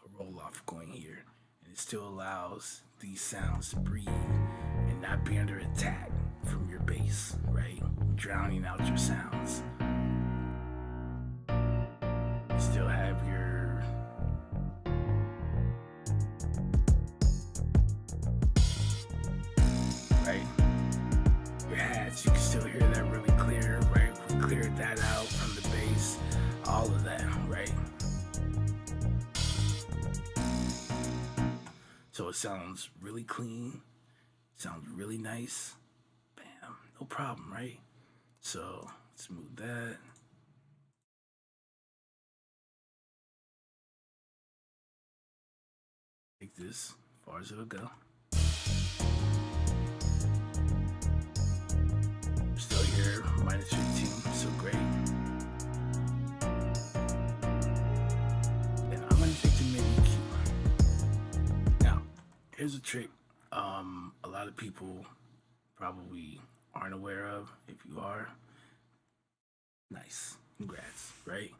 a roll off going here, and it still allows these sounds to breathe and not be under attack from your bass, right? Drowning out your sounds. You still have your right, your hats. You can still hear that really clear, right? We cleared that out from the bass, all of that, right? So it sounds really clean, sounds really nice. Bam, no problem, right? So let's move that. Take this as far as it'll go. Still here, minus 15, so great. here's a trick a lot of people probably aren't aware of. If you are, nice, congrats, right?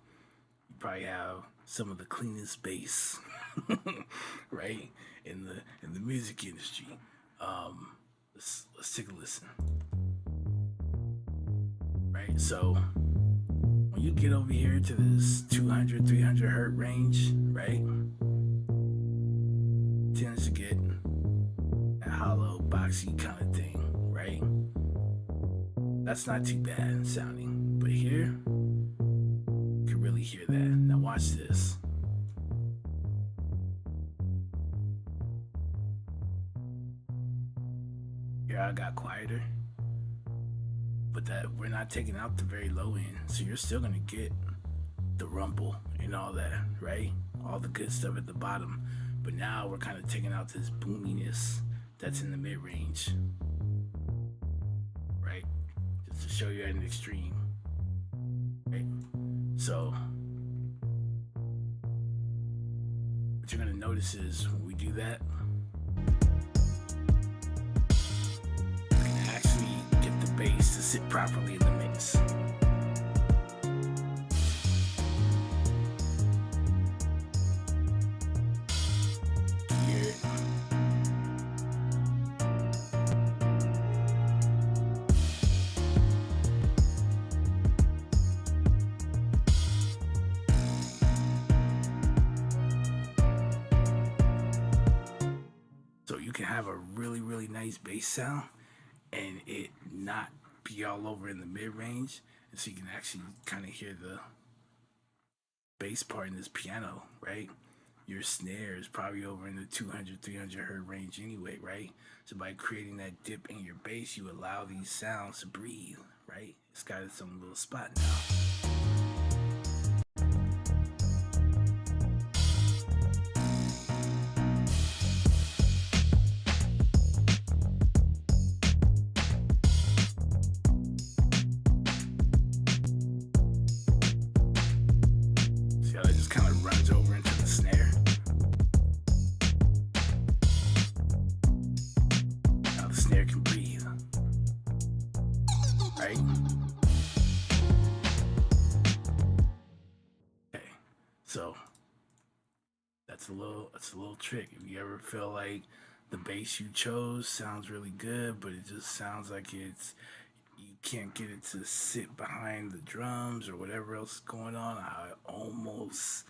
You probably have some of the cleanest bass, right, in the music industry. Let's take a listen, right? So when you get over here to this 200, 300 hertz range, right, tends to get a hollow, boxy kind of thing, right? That's not too bad sounding, but here, you can really hear that. Now watch this. Here I got quieter, but that we're not taking out the very low end, so you're still gonna get the rumble and all that, right? All the good stuff at the bottom, but now we're kind of taking out this boominess that's in the mid-range, right? Just to show you at an extreme, right? So what you're gonna notice is when we do that, we can actually get the bass to sit properly in the mix. Hear it. So you can have a really, really nice bass sound and it not be all over in the mid-range. And so you can actually kind of hear the bass part in this piano, right? Your snare is probably over in the 200, 300 hertz range anyway, right? So by creating that dip in your bass, you allow these sounds to breathe, right? It's got its own little spot now. See how that just kind of runs over into the snare? Now the snare can breathe, right? Okay, so that's a little trick. If you ever feel like the bass you chose sounds really good, but it just sounds like you can't get it to sit behind the drums or whatever else is going on, I almost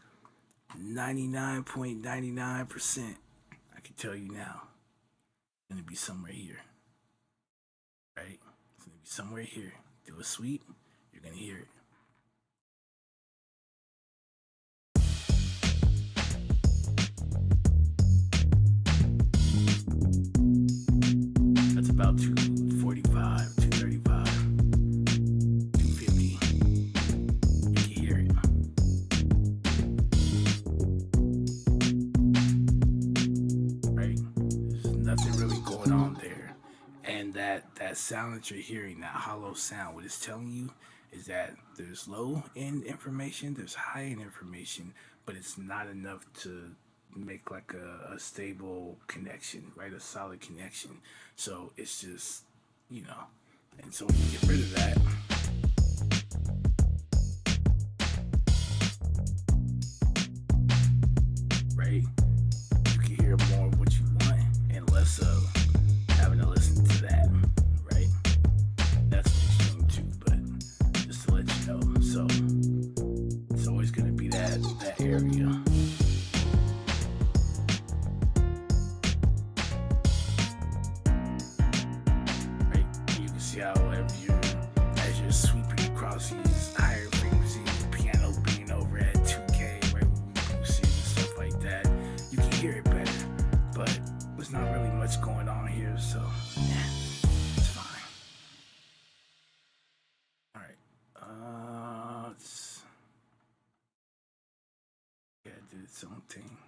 99.99% I can tell you now, it's gonna be somewhere here, right? It's gonna be somewhere here. Do a sweep, you're gonna hear it. That's about 245, 235, 250. You can hear it. Right? There's nothing really going on there. And that sound that you're hearing, that hollow sound, what it's telling you is that there's low end information, there's high end information, but it's not enough to make like a stable connection, right? A solid connection. So it's just, and so when you get rid of that, right, you can hear more of what you want and less of having to listen to that, right? That's an extreme too, but just to let you know. So it's always gonna be that area. See how as you're sweeping across these higher frequencies, piano being over at 2K, right, with boosted and stuff like that, you can hear it better, but there's not really much going on here, so yeah, it's fine. Alright, yeah, it did its own thing.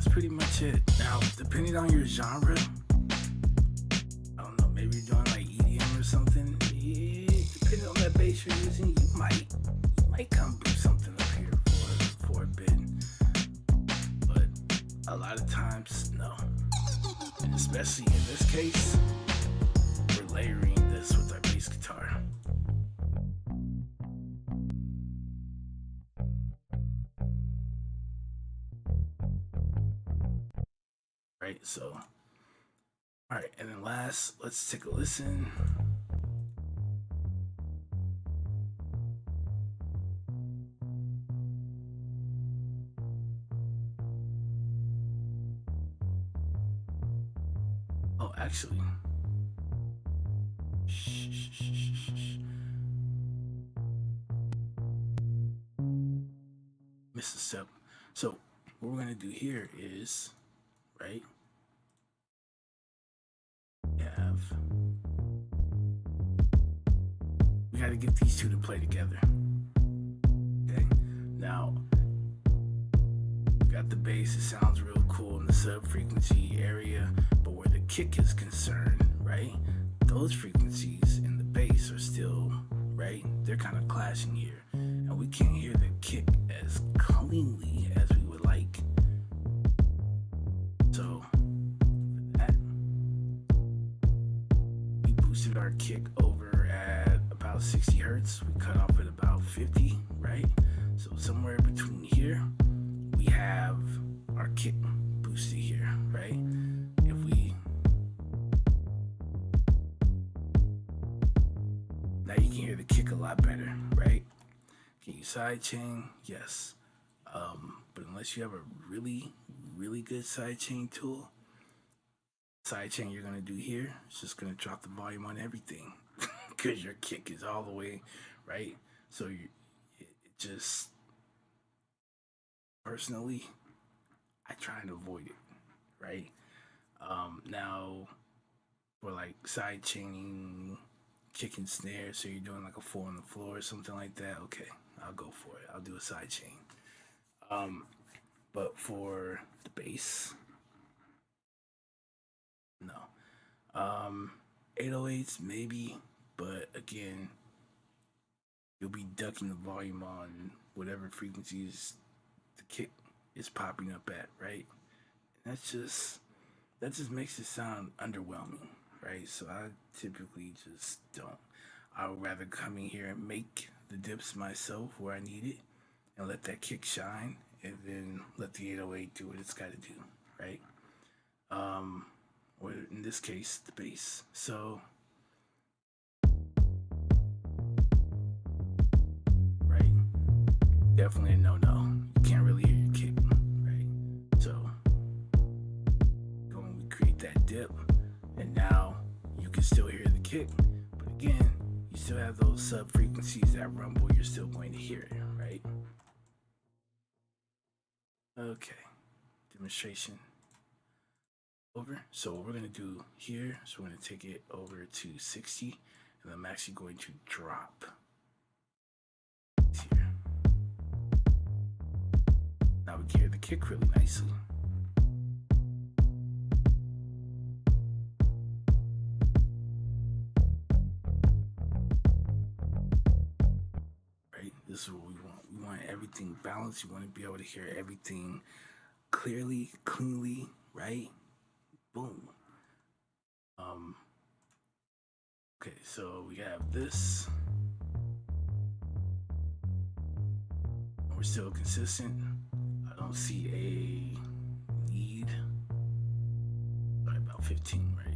Pretty much it. Now, depending on your genre, I don't know, maybe you're doing like EDM or something. Yeah, depending on that bass you're using, you might come through something up here for a bit. But a lot of times, no. And especially in this case, we're layering this with our bass guitar. Right, so alright, and then last, let's take a listen. Oh, actually, missed a step. So what we're gonna do here is, right? We gotta get these two to play together. Okay. Now, we got the bass. It sounds real cool in the sub-frequency area, but where the kick is concerned, right? Those frequencies in the bass are still, right? They're kind of clashing here, and we can't hear the kick as cleanly as we would like. So, for that, we boosted our kick over at about 60 hertz. We cut off at about 50, right? So somewhere between here, we have our kick boosted here, right? If we now you can hear the kick a lot better, right? Can you sidechain? Yes. But unless you have a really good sidechain tool, sidechain you're gonna do here, it's just gonna drop the volume on everything because your kick is all the way right. So it just personally, I try and avoid it, right? Now for like side chaining, kick and snare, so you're doing like a 4 on the floor or something like that. Okay, I'll go for it. I'll do a side chain. But for the bass, no. 808s maybe, but again, you'll be ducking the volume on whatever frequencies the kick is popping up at, right? And that just makes it sound underwhelming, right? So I typically just don't. I would rather come in here and make the dips myself where I need it and let that kick shine, and then let the 808 do what it's got to do, right? Or in this case, the bass. So, right, definitely a no-no. You can't really hear your kick, right? So, go and we create that dip, and now you can still hear the kick, but again, you still have those sub-frequencies, that rumble, you're still going to hear it, right? Okay, demonstration over. So what we're gonna do here is we're gonna take it over to 60, and I'm actually going to drop here. Now we can hear the kick really nicely. Right, this is what we want. We want everything balanced. You want to be able to hear everything clearly, cleanly, right? Boom. Okay, so we have this. We're still consistent. I don't see a need. Sorry, about 15, right?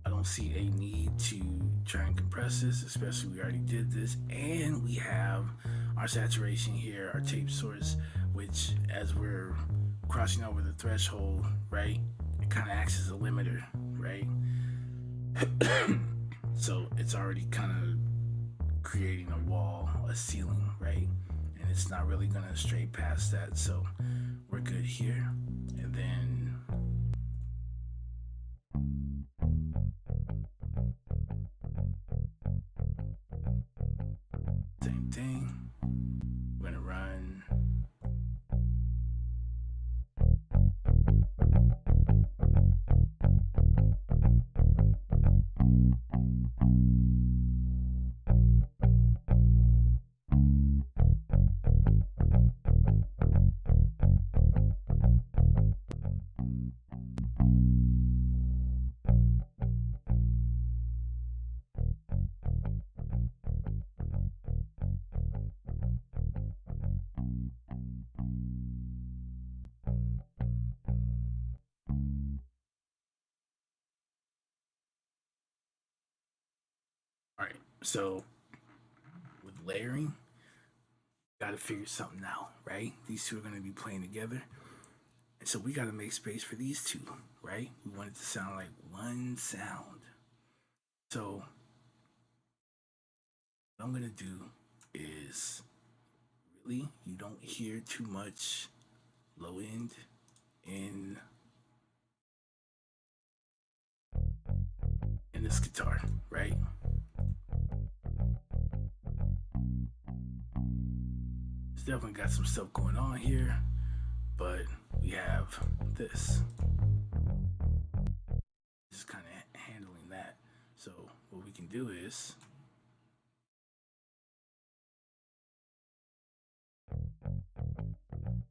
I don't see a need to try and compress this, especially we already did this, and we have our saturation here, our tape source, which as we're crossing over the threshold, right, it kind of acts as a limiter, right? So it's already kind of creating a wall, a ceiling, right? And it's not really gonna stray past that, so we're good here. And then same thing. We're gonna run All right, so with layering, got to figure something out, right? These two are going to be playing together. And so we got to make space for these two, right? We want it to sound like one sound. So what I'm going to do is really, you don't hear too much low end in this guitar, right? It's definitely got some stuff going on here, but we have this. Just kind of handling that. So what we can do is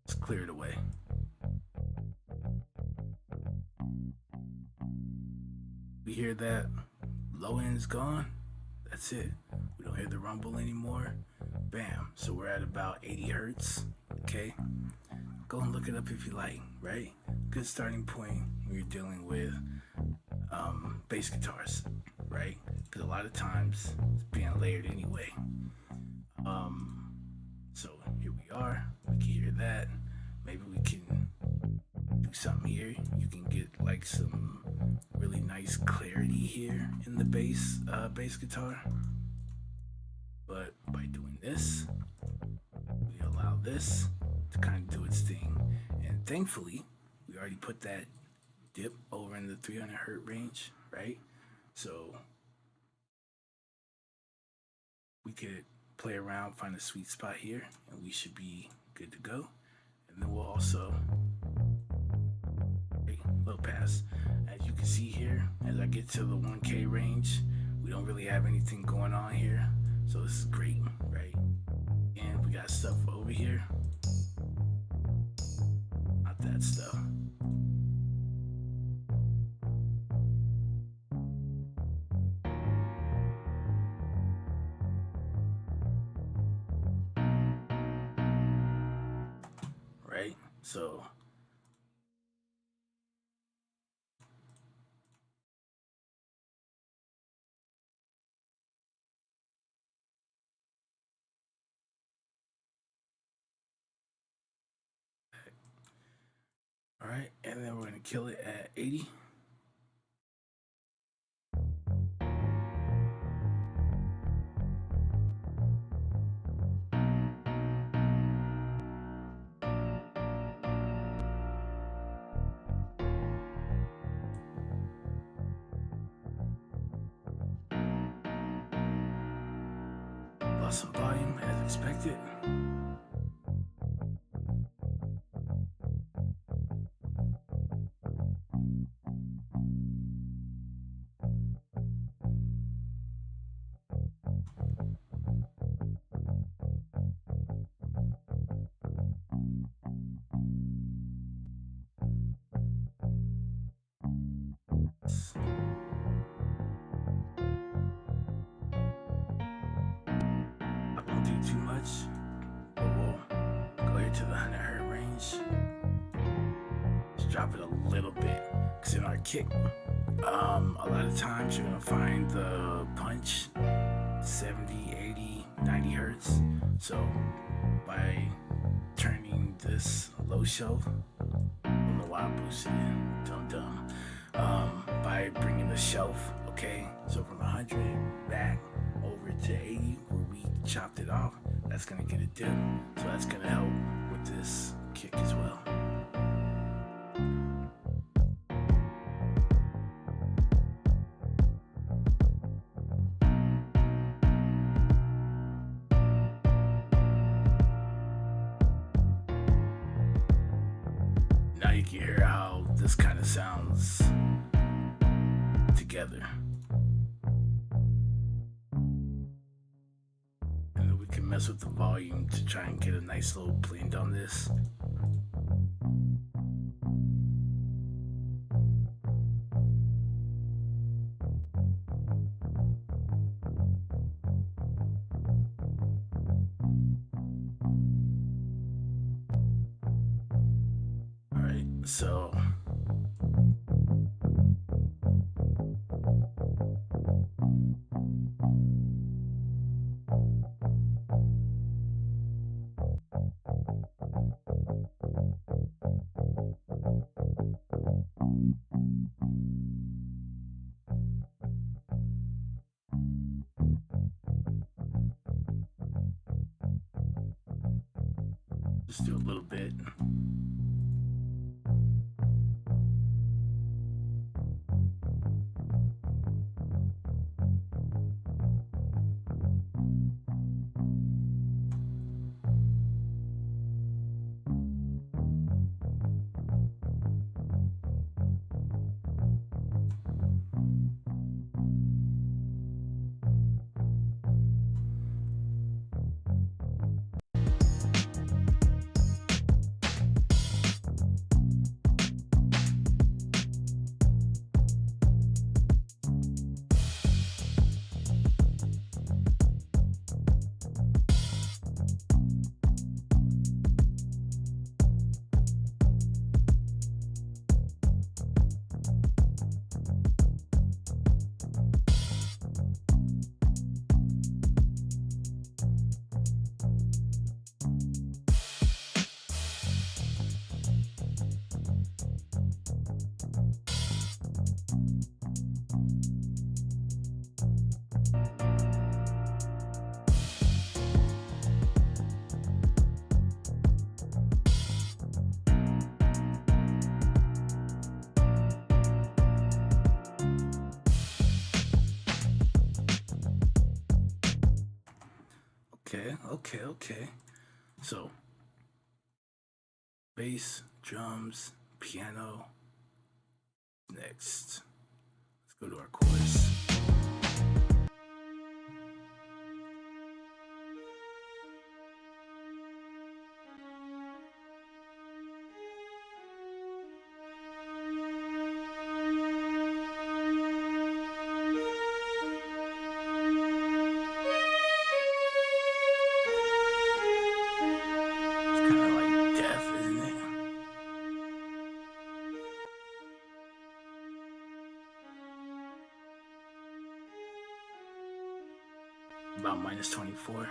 just clear it away. We hear that low end's gone. That's it. We don't hear the rumble anymore. Bam. So we're at about 80 hertz. Okay. Go and look it up if you like, right? Good starting point when you're dealing with bass guitars, right? Because a lot of times it's being layered anyway. So here we are. We can hear that. Maybe we can do something here. You can get like some really nice clarity here in the bass guitar. But by doing this, we allow this to kind of do its thing. And thankfully, we already put that dip over in the 300 hertz range, right? So we could play around, find a sweet spot here, and we should be good to go. And then we'll also low pass. As you can see here, as I get to the 1K range, we don't really have anything going on here. So this is great, right? And we got stuff over here. Not that stuff. Right? So all right, and then we're gonna kill it at 80. Lost some volume as expected. I won't do too much, but we'll go here to the 100 hertz range. Just drop it a little bit, because in our kick, a lot of times you're gonna find the punch 70, 80, 90 hertz. So by turning this low shelf, I don't know why I boosted it, dumb. By bringing the shelf, okay, so from 100 back over to 80 where we chopped it off, that's gonna get a dip. So that's gonna help with this kick as well. Now you can hear how this kind of sounds together. And then we can mess with the volume to try and get a nice little blend on this. So just do a little bit. Okay. So, bass, drums, piano. Next, let's go to our chorus. It's kind of like death, isn't it? About -24.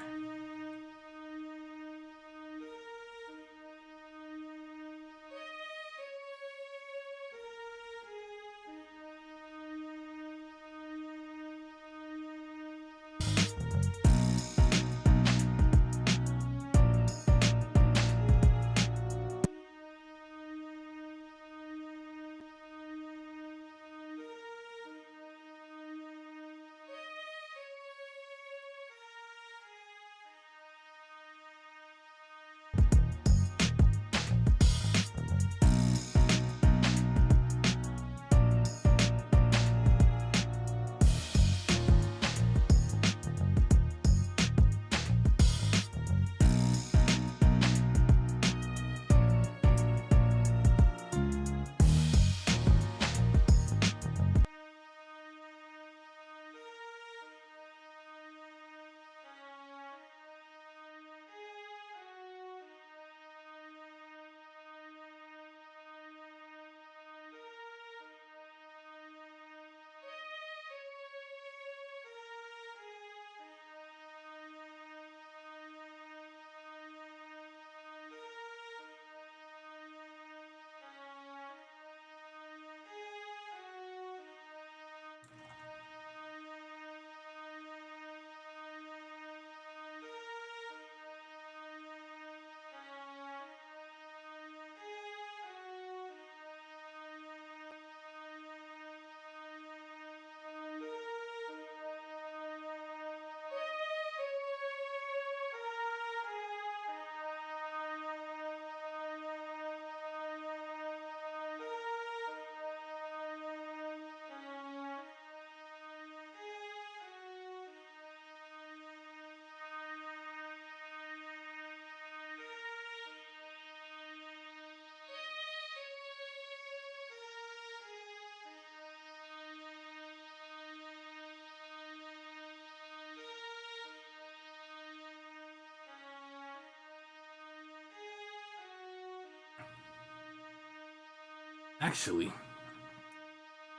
Actually,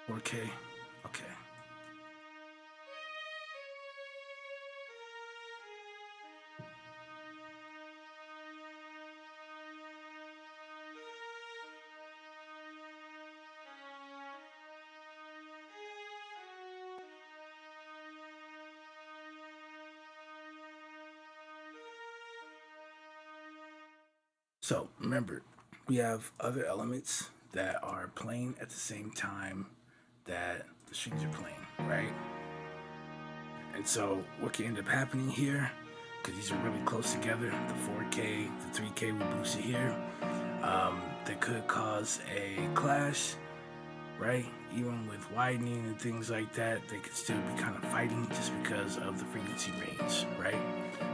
4K. Okay. So remember, we have other elements that are playing at the same time that the strings are playing, right? And so what can end up happening here, because these are really close together, the 4K, the 3K we boosted here, that could cause a clash, right? Even with widening and things like that, they could still be kind of fighting just because of the frequency range, right?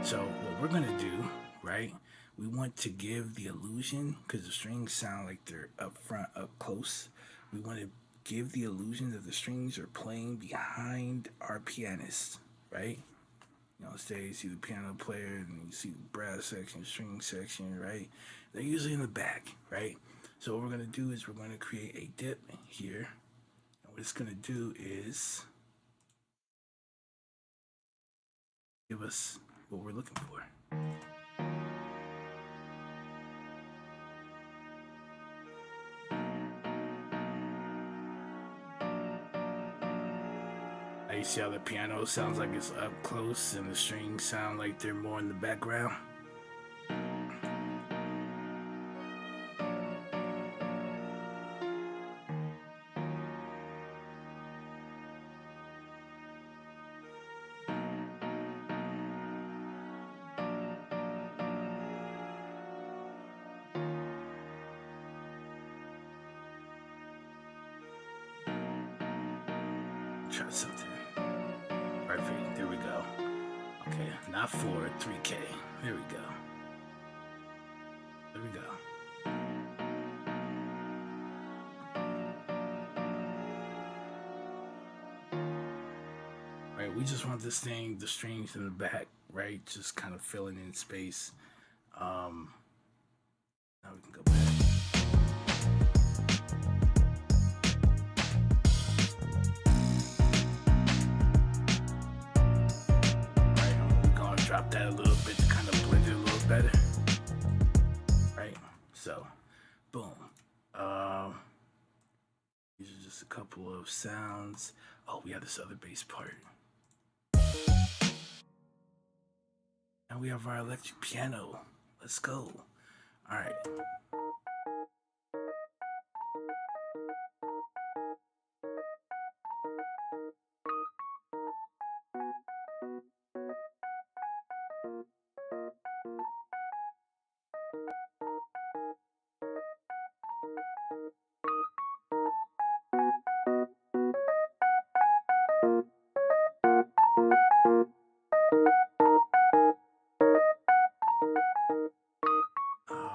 So what we're gonna do, right? We want to give the illusion, because the strings sound like they're up front, up close. We want to give the illusion that the strings are playing behind our pianist, right? You know, say you see the piano player and you see the brass section, string section, right? They're usually in the back, right? So what we're gonna do is we're gonna create a dip here. And what it's gonna do is give us what we're looking for. Now you see how the piano sounds like it's up close and the strings sound like they're more in the background. Try something. Perfect. There we go. Okay, not 4, 3K. There we go. There we go. Right, we just want this thing, the strings in the back, right? Just kind of filling in space. Now we can go back. Drop that a little bit to kind of blend it a little better, right? So, boom. These are just a couple of sounds. Oh, we have this other bass part. Now we have our electric piano. Let's go. All right.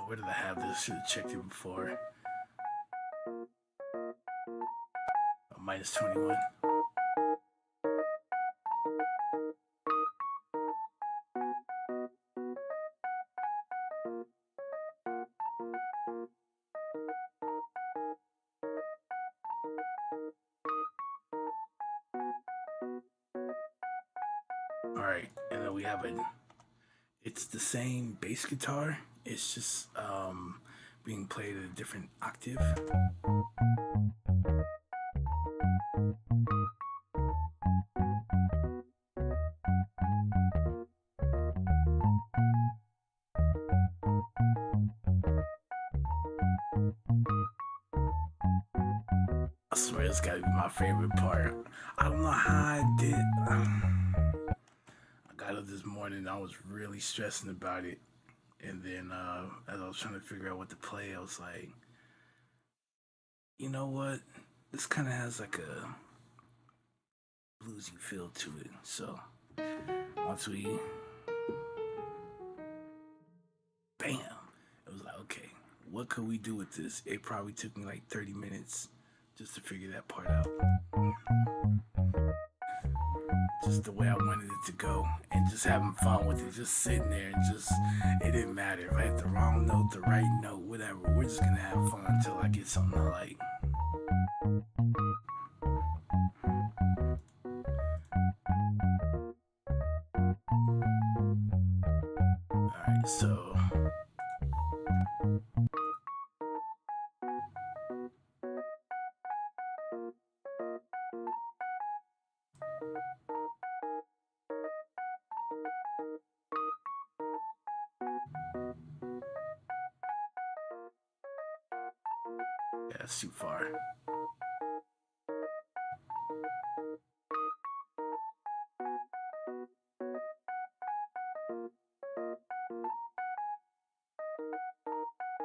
Where did I have this? Should have checked it before. Minus 21. All right, and then we have it. It's the same bass guitar. It's just being played at a different octave. I swear it's gotta be my favorite part. I don't know how I did. I got up this morning, I was really stressing about it. And then as I was trying to figure out what to play, I was like, you know what? This kind of has like a bluesy feel to it. So once we, bam, it was like, okay, what could we do with this? It probably took me like 30 minutes just to figure that part out. Just the way I wanted it to go, and just having fun with it, just sitting there and just, it didn't matter if I had the wrong note, the right note, whatever. We're just gonna have fun until I get something I like. Alright, so yeah, that's too far.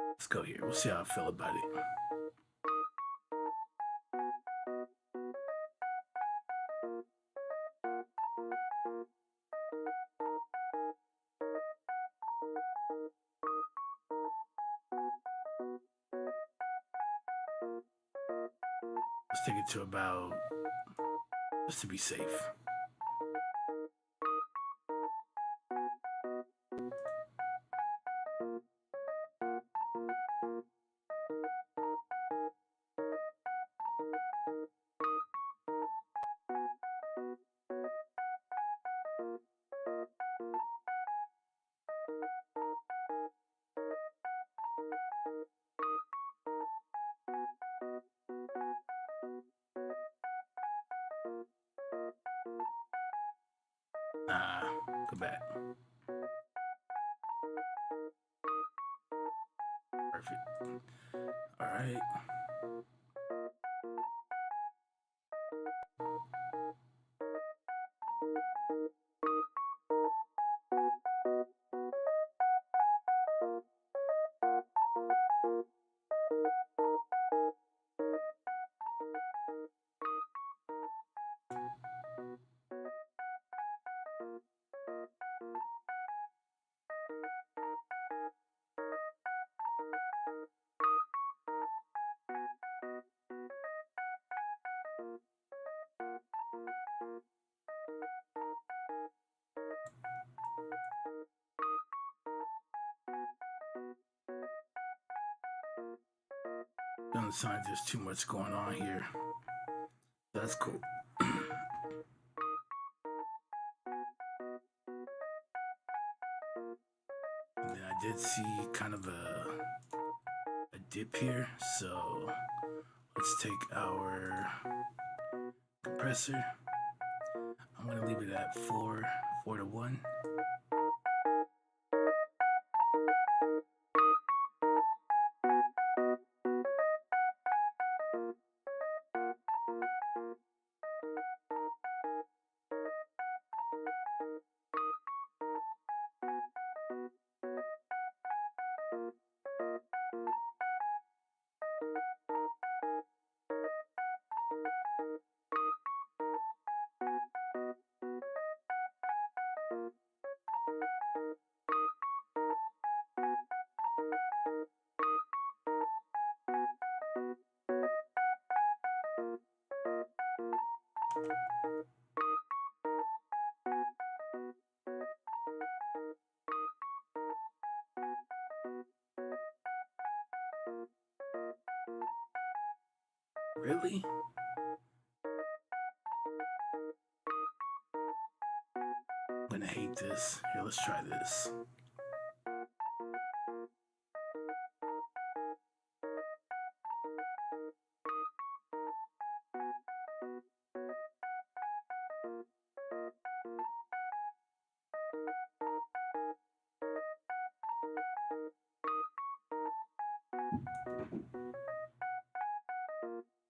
Let's go here. We'll see how I feel about it. Let's take it to about, just to be safe. Nah, go back. Perfect. All right. Doesn't sound like there's too much going on here. That's cool. And then I did see kind of a dip here, so let's take our compressor. I'm gonna leave it at 4 to 1. Really? I'm gonna hate this. Here, let's try this.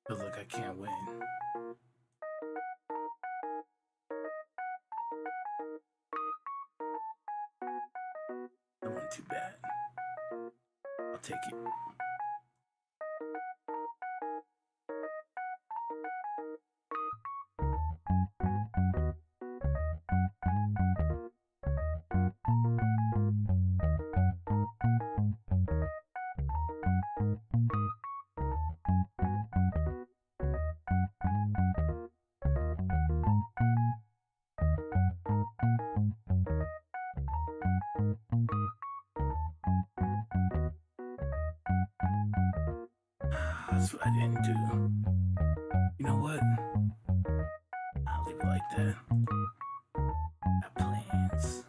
Feels like I can't win. That wasn't too bad. I'll take it. That's what I didn't do. You know what? I'll leave it like that. Got plans.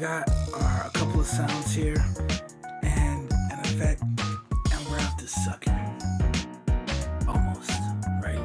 got are a couple of sounds here and an effect, and we're out this sucker. Almost, right?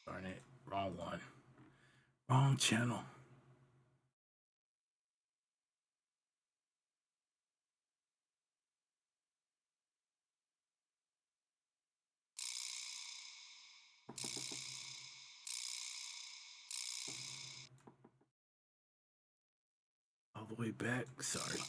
Darn it, wrong one. Wrong channel. All the way back, sorry.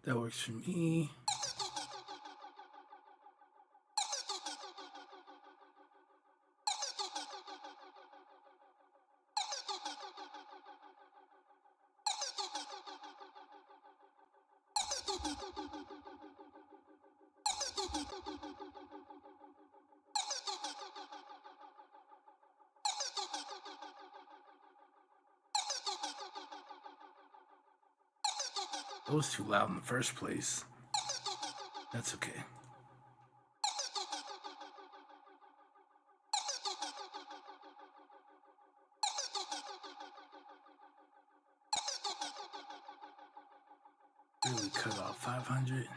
That works for me. That was too loud in the first place. That's okay. Really cut off 500.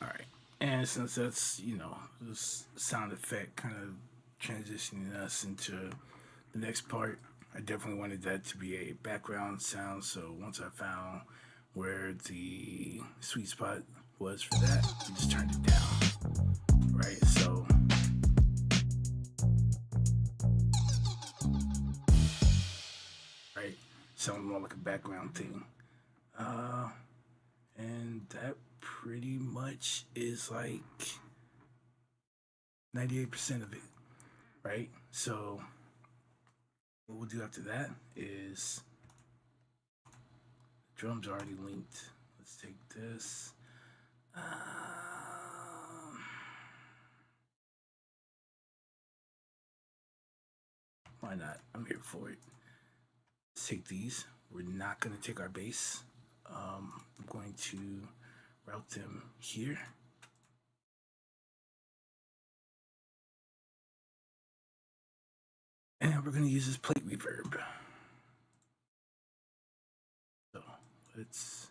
All right. And since that's, this sound effect kind of transitioning us into the next part, I definitely wanted that to be a background sound. So once I found where the sweet spot was for that, we just turned it down. Right. So sound more like a background thing. And that pretty much is like 98% of it, right? So what we'll do after that is drums already linked. Let's take this. Why not? I'm here for it. Let's take these. We're not going to take our bass. I'm going to route them here. And we're going to use this plate reverb. So let's...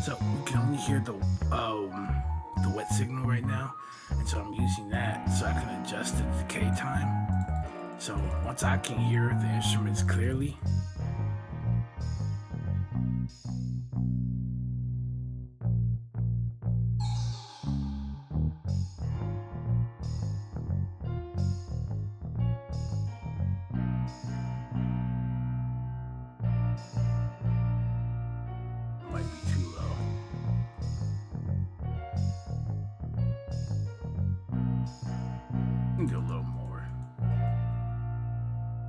So we can only hear the wet signal right now, and so I'm using that so I can adjust the decay time. So once I can hear the instruments clearly,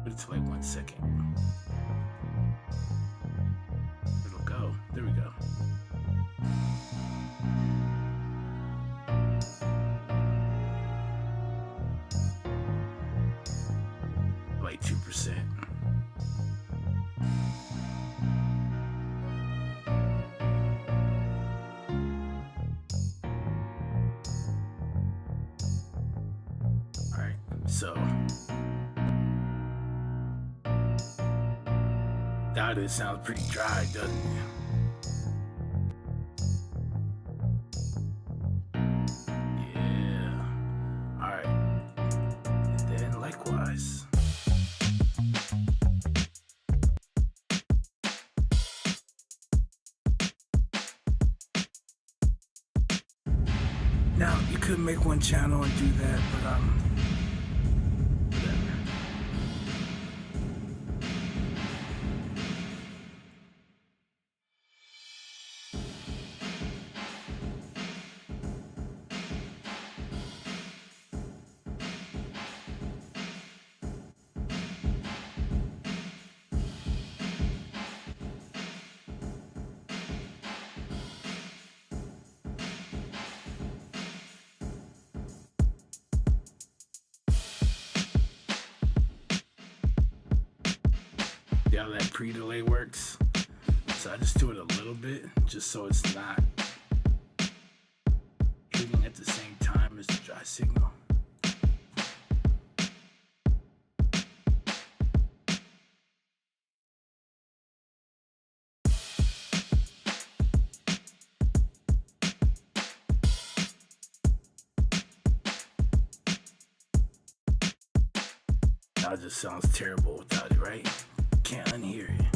Put it to like 1 second. It'll go. There we go. Like 2%. Alright, so that it sounds pretty dry, doesn't it? Yeah. Alright. And then likewise. Now, you could make one channel and do that, but whatever. See how that pre-delay works? So I just do it a little bit, just so it's not hitting at the same time as the dry signal. That just sounds terrible without it, right? Can't unhear it.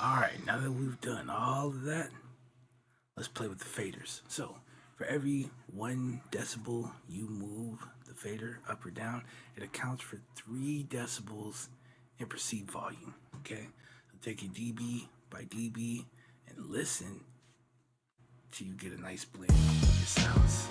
Alright, now that we've done all of that, let's play with the faders. So, for every 1 decibel you move the fader up or down, it accounts for 3 decibels in perceived volume. Okay? So take it dB by dB and listen till you get a nice blend of your sounds.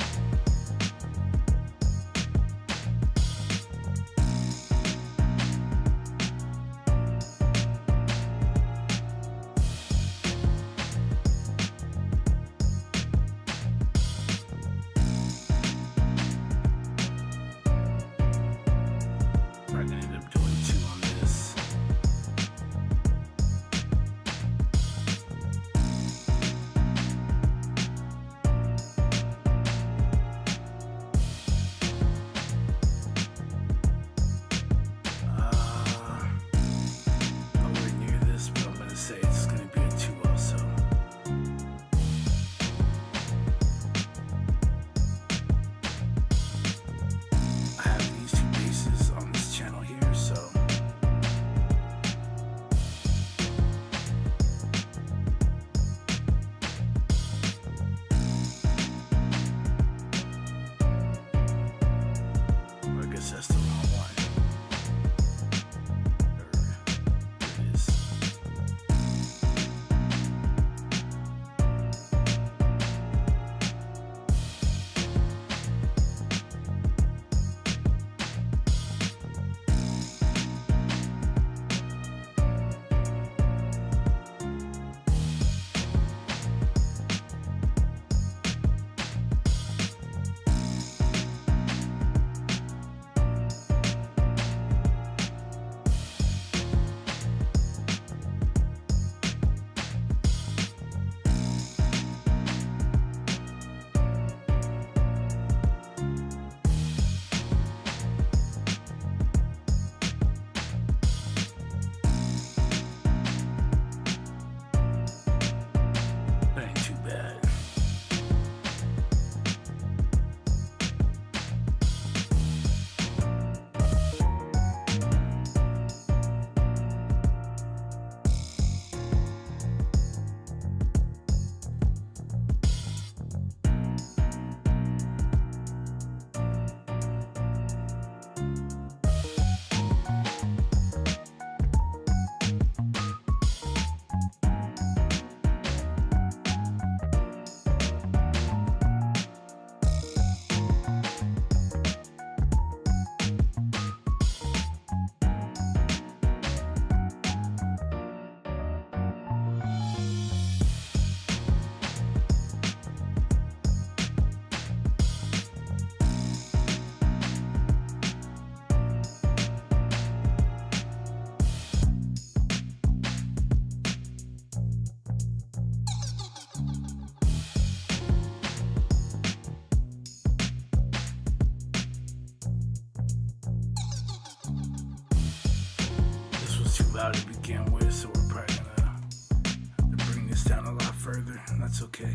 loud to begin with, so we're probably gonna have to bring this down a lot further, and that's okay.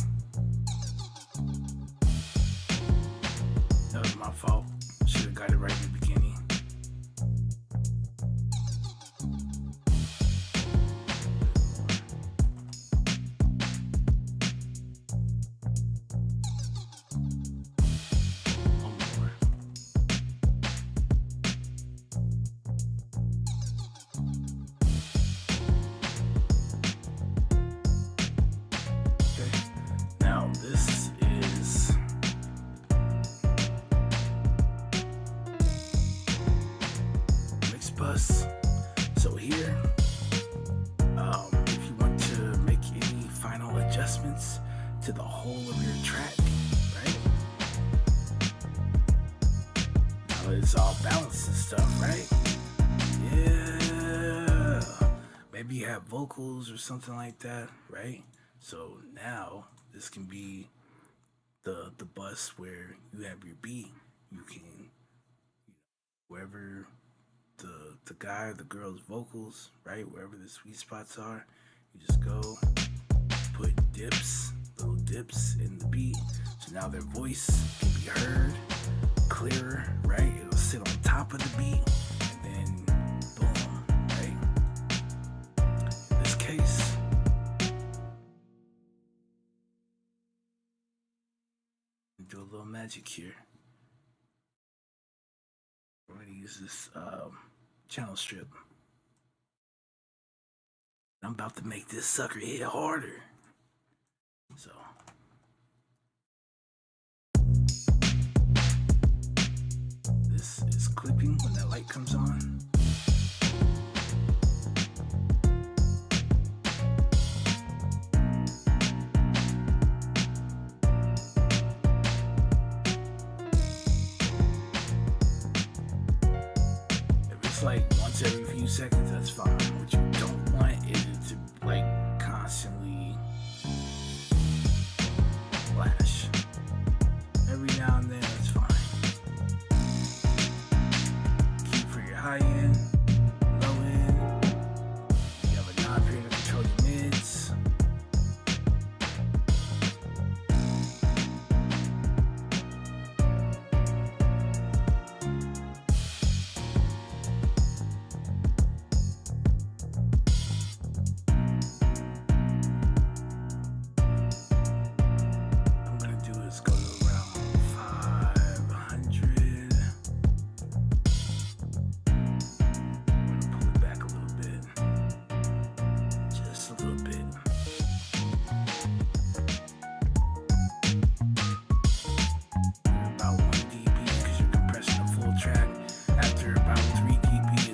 That was my fault. Should have got it right in the beginning. So here, if you want to make any final adjustments to the whole of your track, right? Now it's all balanced and stuff, right? Yeah. Maybe you have vocals or something like that, right? So now this can be the bus where you have your beat. You can, wherever the guy or the girl's vocals, right, wherever the sweet spots are, you just go put little dips in the beat, so now their voice can be heard clearer, right? It'll sit on top of the beat, and then boom, right? In this case, do a little magic here. We're gonna use this channel strip. I'm about to make this sucker hit harder. So this is clipping when that light comes on. Like once every few seconds, that's fine. What you don't want is it to like constantly flash. Every now and then, that's fine. Keep for your high end, low end. You have a knob here to control your mids.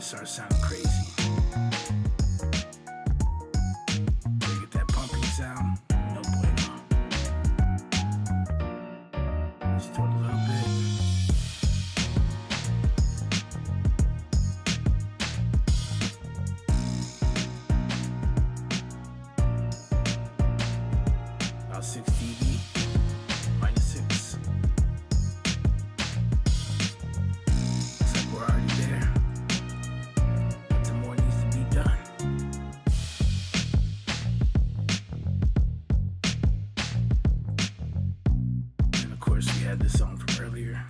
Starts sounding crazy. You get that pumping sound? No bueno. Just do it a little bit. About 6 dB, -6. Looks like we're already there. We had this song from earlier.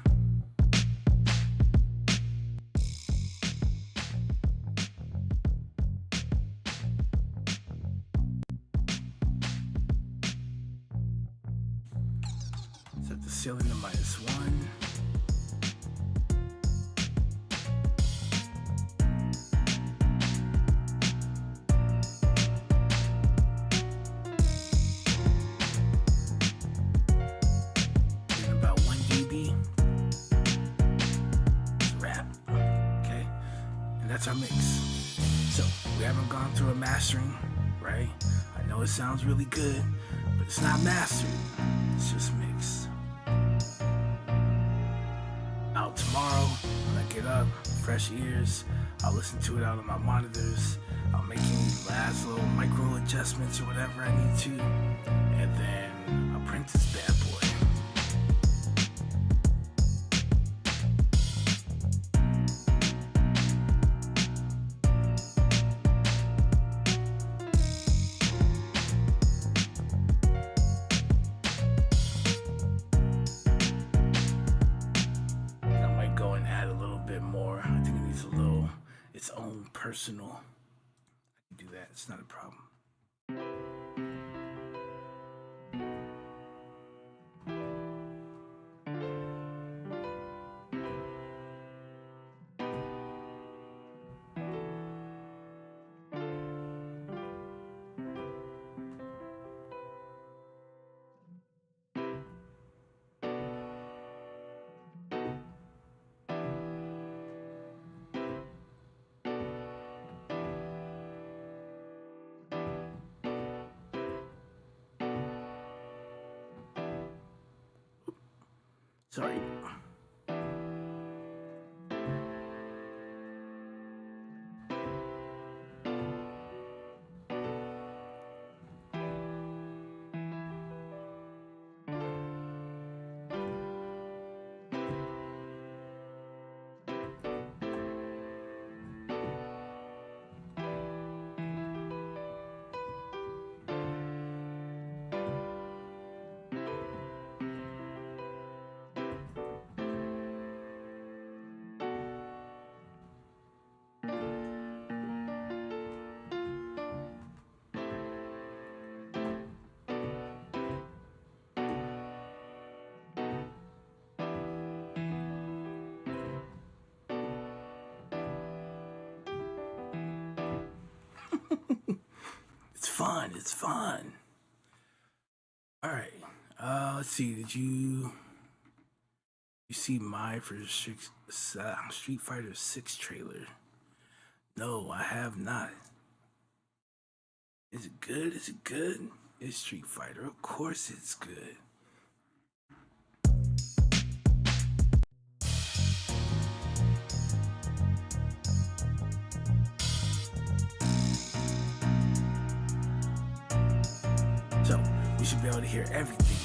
Set the ceiling to -1. That's our mix. So we haven't gone through a mastering, right? I know it sounds really good, but it's not mastered. It's just mixed. Out tomorrow when I get up, fresh ears. I'll listen to it out on my monitors. I'll make any last little micro adjustments or whatever I need to, and then I'll print this bad boy. personal, I can do that. It's not a problem. Sorry. It's fun. It's fun. All right. Let's see. Did you see my for Street Fighter 6 trailer? No, I have not. Is it good? Is it good? It's Street Fighter. Of course it's good. So, we should be able to hear everything.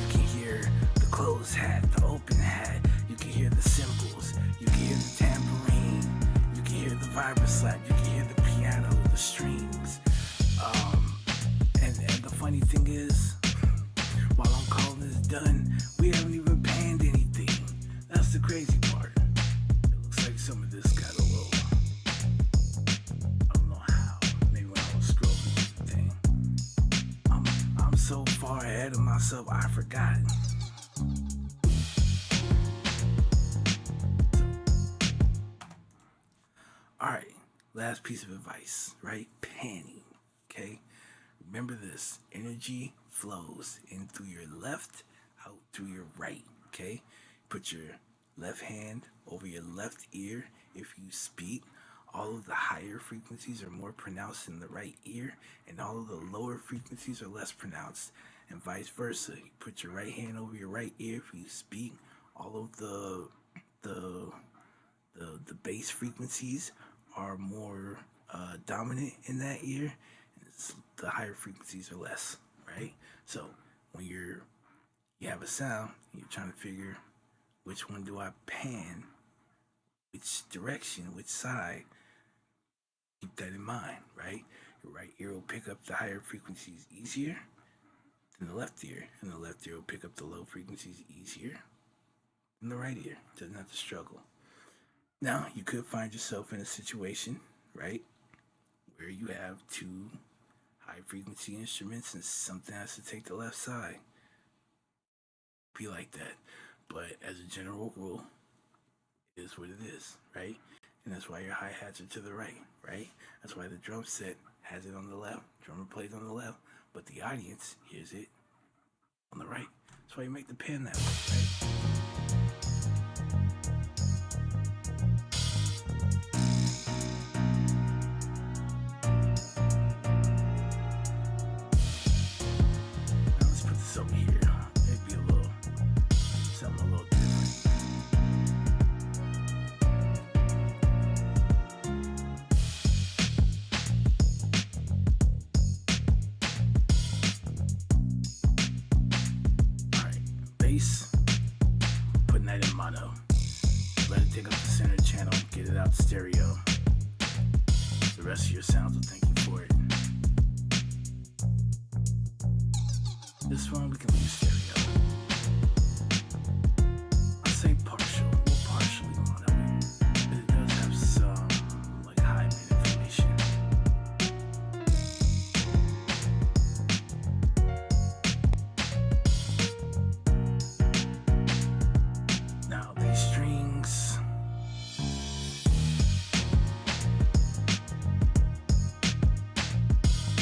You can hear the closed hat, the open hat. You can hear the cymbals. You can hear the tambourine. You can hear the vibroslap. You can hear the piano, the strings. And the funny thing is, while I'm calling this done, we haven't even panned anything. That's the crazy part. It looks like some of this got a little, I don't know how. Maybe when I was scrolling through the thing. I'm so far ahead of myself, I forgot. Alright, last piece of advice, right? Panning, okay? Remember this, energy flows in through your left, out through your right, okay? Put your left hand over your left ear if you speak. All of the higher frequencies are more pronounced in the right ear, and all of the lower frequencies are less pronounced, and vice versa. You put your right hand over your right ear if you speak. All of the bass frequencies are more dominant in that ear, and the higher frequencies are less, right? So when you have a sound, you're trying to figure which one do I pan, which direction, which side. Keep that in mind, right? Your right ear will pick up the higher frequencies easier than the left ear, and the left ear will pick up the low frequencies easier than the right ear. Doesn't have to struggle. Now, you could find yourself in a situation, right, where you have two high frequency instruments and something has to take the left side. Be like that. But as a general rule, it is what it is, right? And that's why your hi-hats are to the right, right? That's why the drum set has it on the left, drummer plays on the left, but the audience hears it on the right. That's why you make the pan that way, right? Putting that in mono. Let it take up the center channel, get it out stereo. The rest of your sounds will thank you for it. This one we can leave stereo. I'll say partial, partially mono. But it does have some like high mid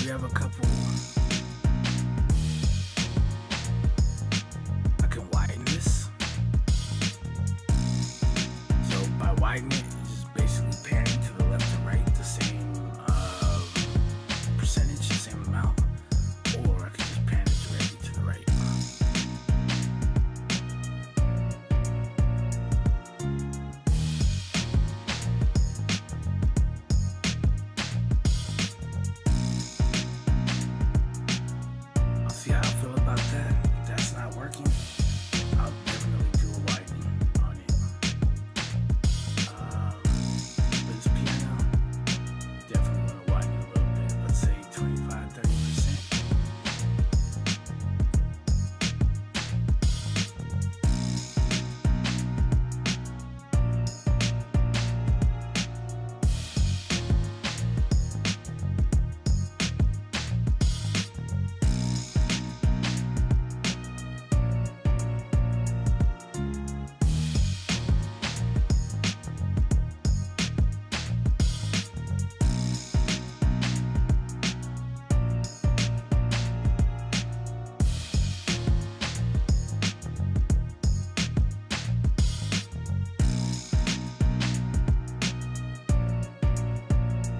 we have a couple. I can widen this. So by widening it, it's just basically panning to the left and right, the same percentage, the same amount. Or I can just pan it directly to the right. I'll see how I feel about that. If that's not working, I'll definitely do a widening on it. But this piano, definitely want to widen it a little bit. Let's say 25-30%.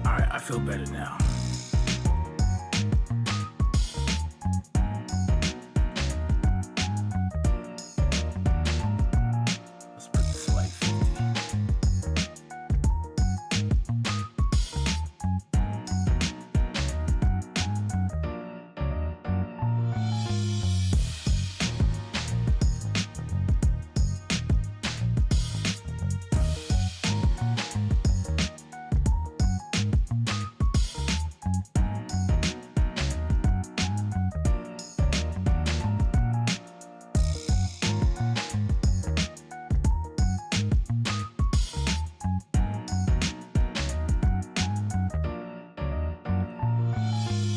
Alright, I feel better now. Let's put this at like 50.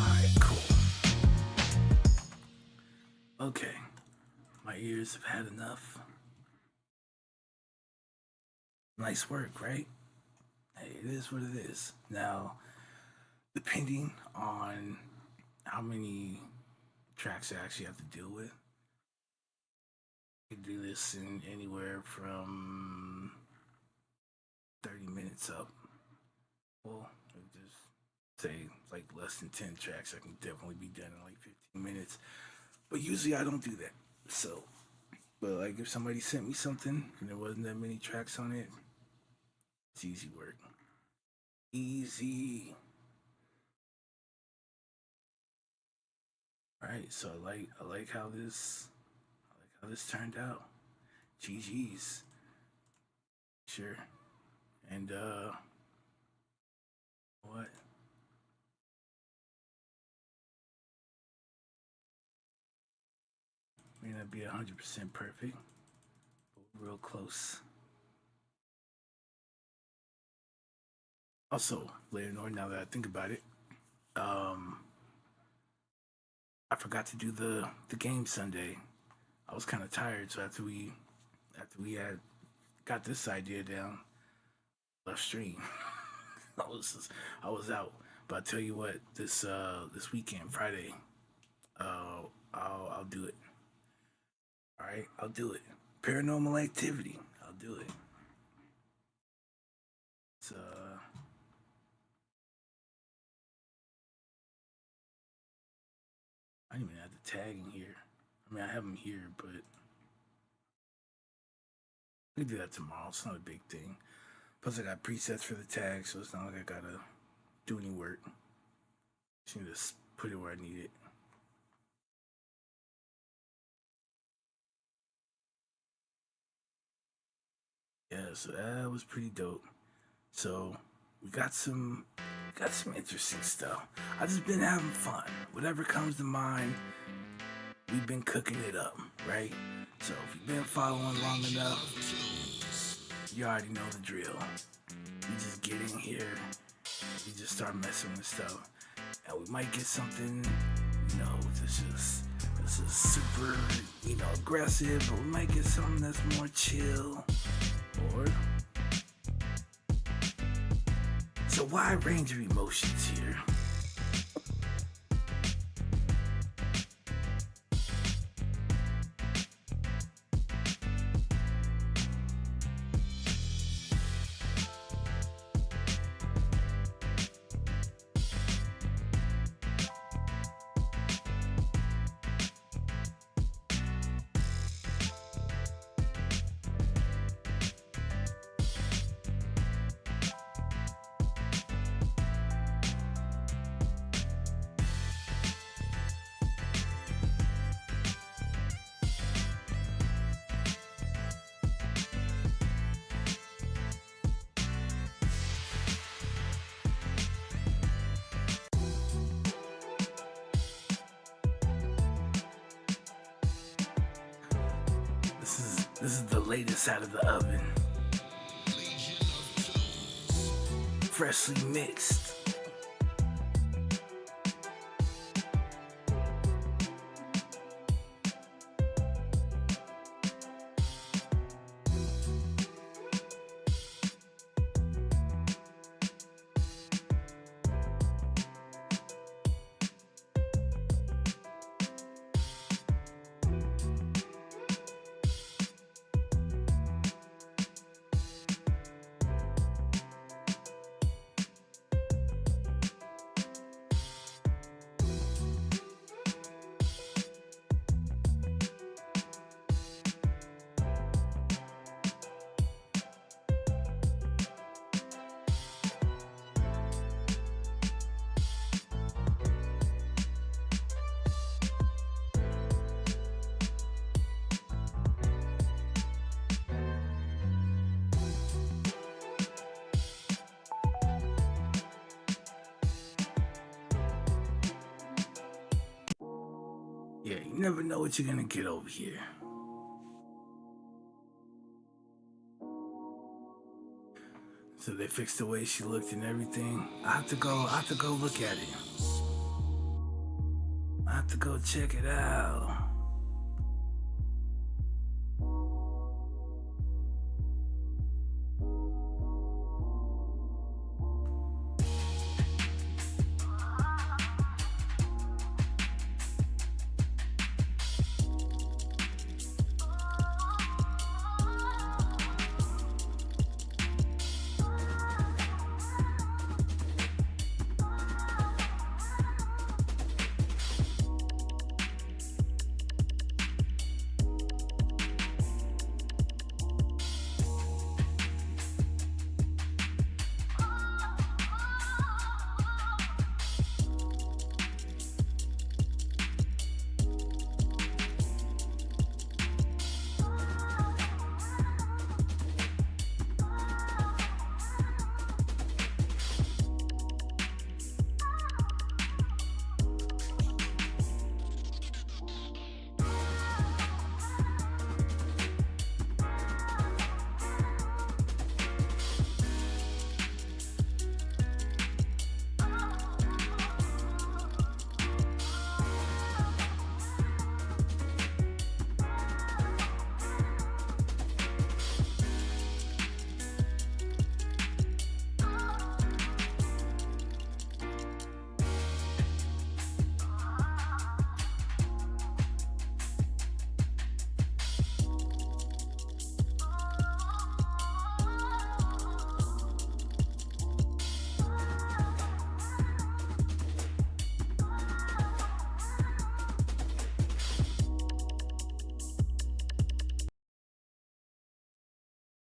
Alright, cool. Okay, my ears have had enough. Nice work, right? Hey, it is what it is. Now, depending on how many tracks I actually have to deal with, I can do this in anywhere from 30 minutes up. Well, just say like less than 10 tracks, I can definitely be done in like 15 minutes. But usually I don't do that. So, but like if somebody sent me something and there wasn't that many tracks on it, it's easy work. Easy. Alright, so I like how this turned out. GG's. Sure. And what? May not be 100% perfect, but we're real close. Also, later on, now that I think about it, I forgot to do the game Sunday. I was kind of tired, so after we had got this idea down, left stream. I was out. But I tell you what, this weekend, Friday, I'll do it. All right, I'll do it. Paranormal Activity, I'll do it. It's I don't even have the tag in here. I mean, I have them here, but I can do that tomorrow. It's not a big thing. Plus, I got presets for the tag, so it's not like I gotta do any work. Just need to put it where I need it. Yeah, so that was pretty dope. So we got some interesting stuff. I just been having fun. Whatever comes to mind, we've been cooking it up, right? So if you've been following long enough, you already know the drill. We just get in here, we just start messing with stuff, and we might get something, you know, this is super, you know, aggressive, but we might get something that's more chill, or it's a wide range of emotions here. This is the latest out of the oven. Freshly mixed. Yeah, you never know what you're gonna get over here. So they fixed the way she looked and everything. I have to go look at it. I have to go check it out.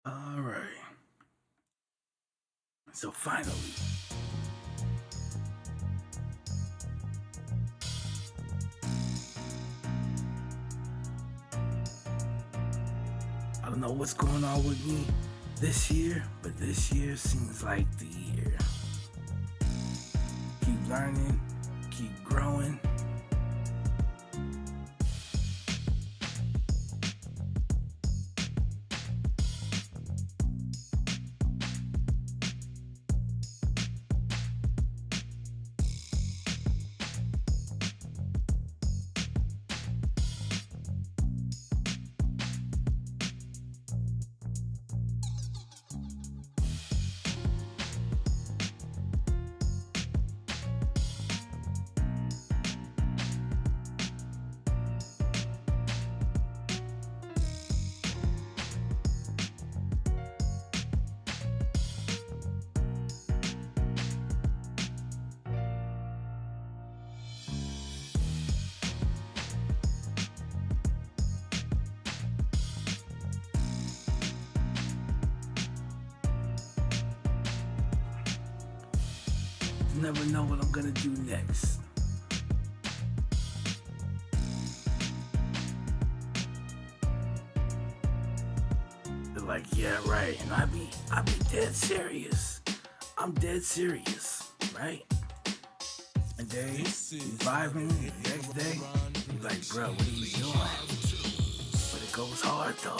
All right. So finally, I don't know what's going on with me this year, but this year seems like the year. Keep learning, keep growing. Never know what I'm gonna do next. They're like, yeah, right. And I be dead serious. I'm dead serious, right? And they vibing the next day. He's like, bro, what are you doing? But it's goes hard though.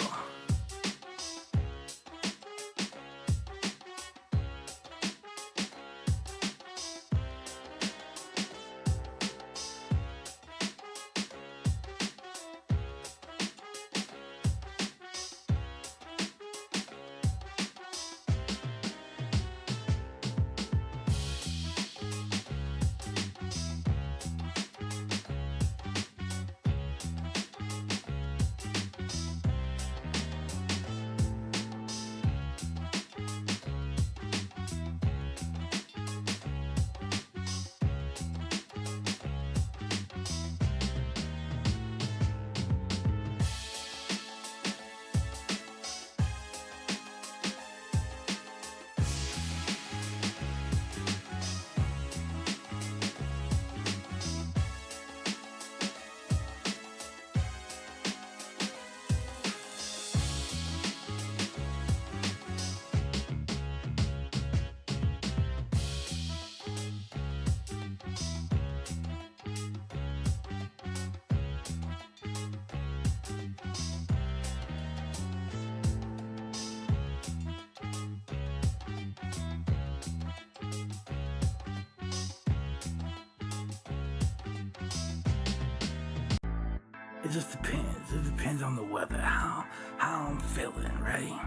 It just depends. It depends on the weather, how I'm feeling, right?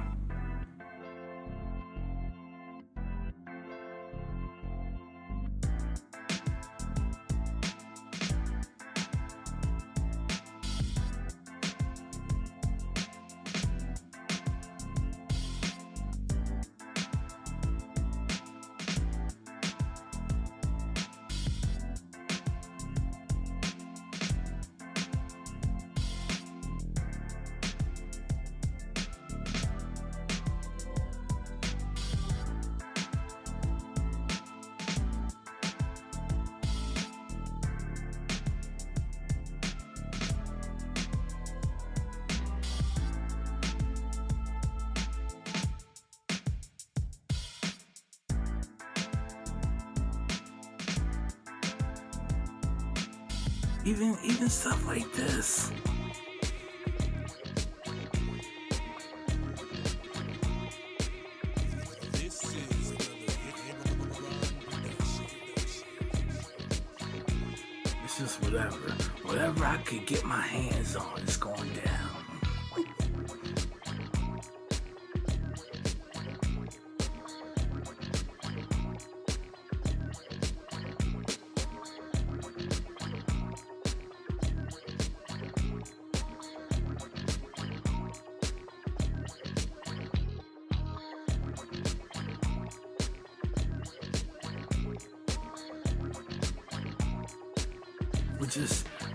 Even stuff like this. This is another production. It's just whatever. Whatever I could get my hands on is going down.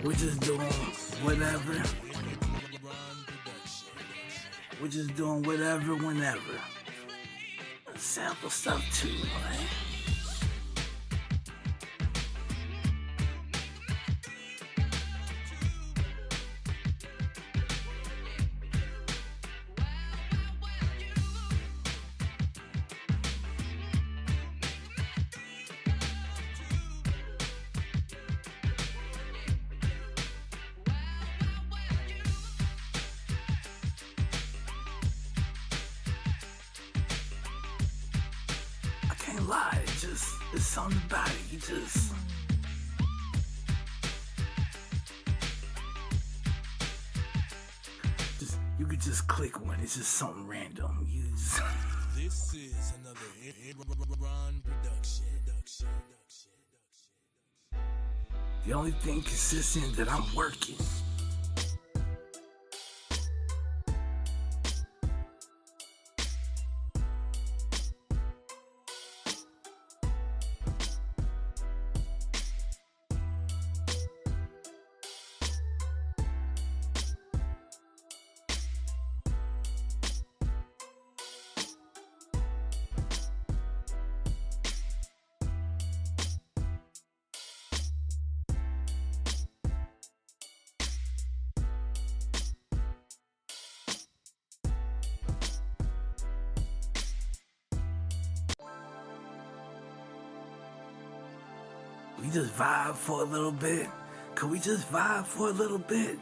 We're just doing whatever. We're just doing whatever, whenever. Sample stuff too, right? Lie. It's something about it. You could just click one. It's just something random. This is another Ron production. The only thing consistent that I'm working. We just vibe for a little bit? Could we just vibe for a little bit?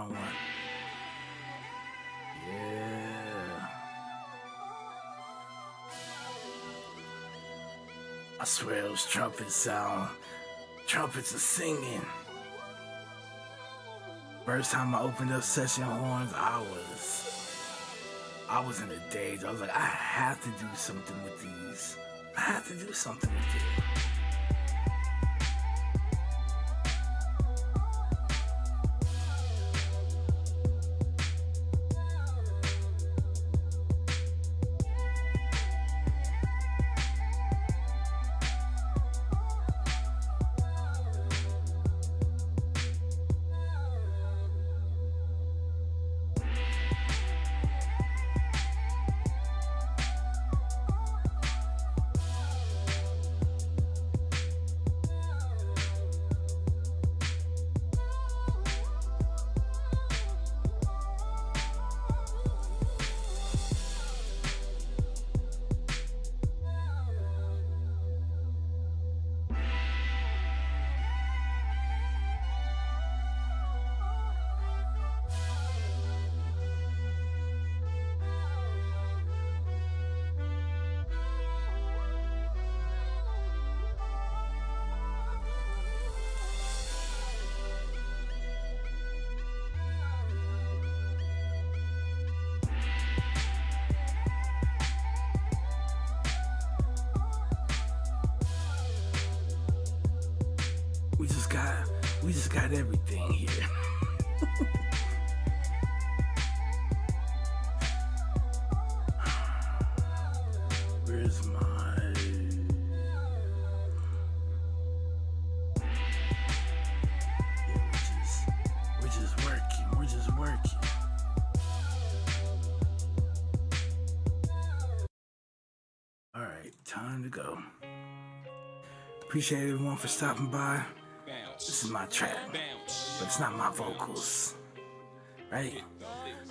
wrong one. Yeah. I swear those trumpets sound. Trumpets are singing. First time I opened up session horns, I was in a daze. I was like, I have to do something with these. I have to do something with it. We just got everything here. Where's my... Yeah, we're just working. We're just working. All right, time to go. Appreciate everyone for stopping by. This is my track, but it's not my vocals, right?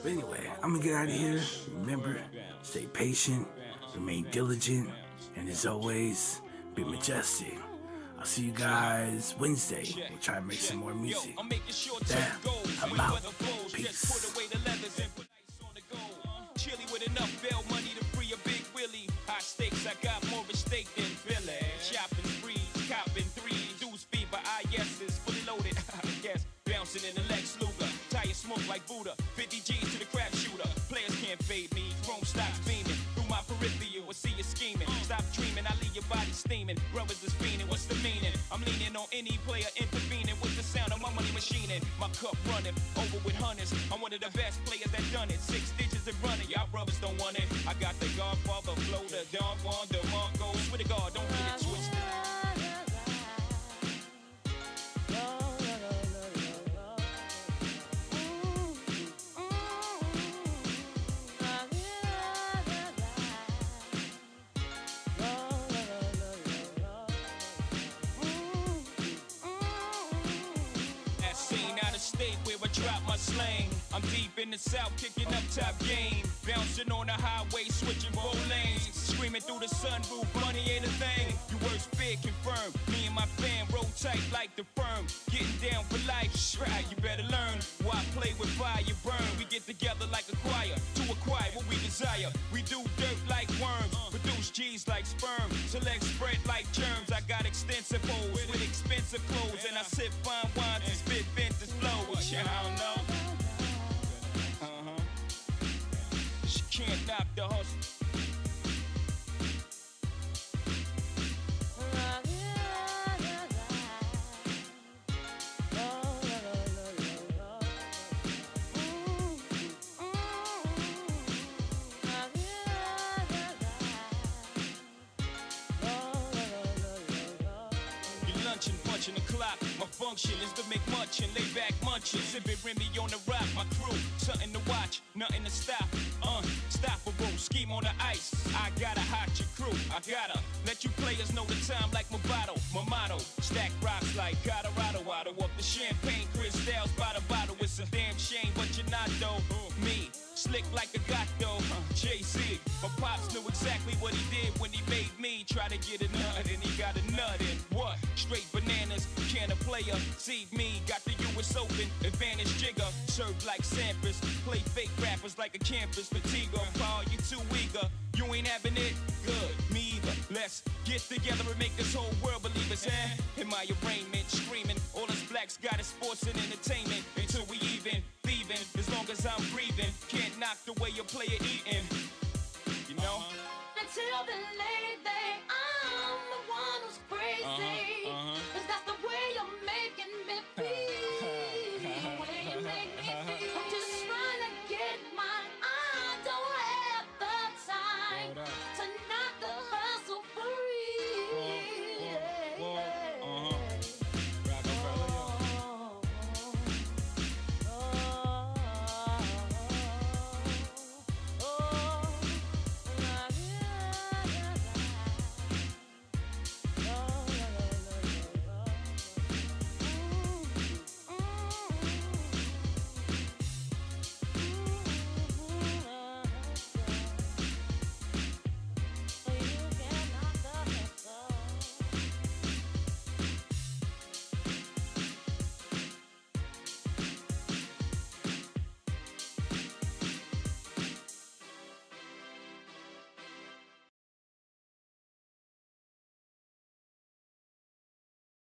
But anyway, I'm gonna get out of here. Remember, stay patient, remain diligent, and as always, be majestic. I'll see you guys Wednesday. We'll try to make some more music. That, I'm out. Peace. Chilly with enough bail money to free a big Willie. High stakes, I got more at stake than Billy. Shopping freeze, copping threes. Dudes fever, IS's fully loaded. Yes, bouncing in the Lex Luger. Tire smoke like Buddha. 50 G's to the crap shooter. Players can't fade me. Chrome stocks beaming. Through my peripheral, I see you scheming. Stop dreaming, I leave your body steaming. Brothers is fiending, what's the meaning? I'm leaning on any player intervening with the sound of my money machining. My cup running over with hundreds. I'm one of the best players that done it. 6 digits and running, y'all brothers don't want it. I got the Godfather flow, the Don Juan, the Marco. Swear to God, don't get it twisted. State where I drop my slang. I'm deep in the south, kicking up top game. Bouncing on the highway, switching 4 lanes. Screaming through the sunroof, money ain't a thing. You words big, confirmed. Me and my fam roll tight like the firm. Getting down for life, right, you better learn. Why play with fire, burn. We get together like a choir to acquire what we desire. We do dirt like worms, produce G's like sperm. Select spread like germs. I got extensive hoes with expensive clothes. And I sip fine wines and spit vintage flows. I don't know. She can't knock the hustle. Punching the clock. My function is to make much and lay back munching. Sipping Remy on the rock. My crew, something to watch, nothing to stop. Unstoppable, scheme on the ice. I gotta hot your crew. I gotta let you players know the time like my bottle. My motto, stack rocks like Colorado. Waddle up the champagne, crystals by the bottle. It's a damn shame, but you're not though. Me, slick like a gato. Jay-Z, my pops knew exactly what he did when he made me try to get a nut, and he got a nut in what? Straight bananas, can a player see me? Got the US Open, advantage jigger, served like Sampras, play fake rappers like a campus fatigue. Paul, you too eager, you ain't having it? Good, me either. Let's get together and make this whole world believe us, in my arraignment, screaming, all us blacks got is sports and entertainment until we even thieving. As long as I'm breathing, can't knock the way you play it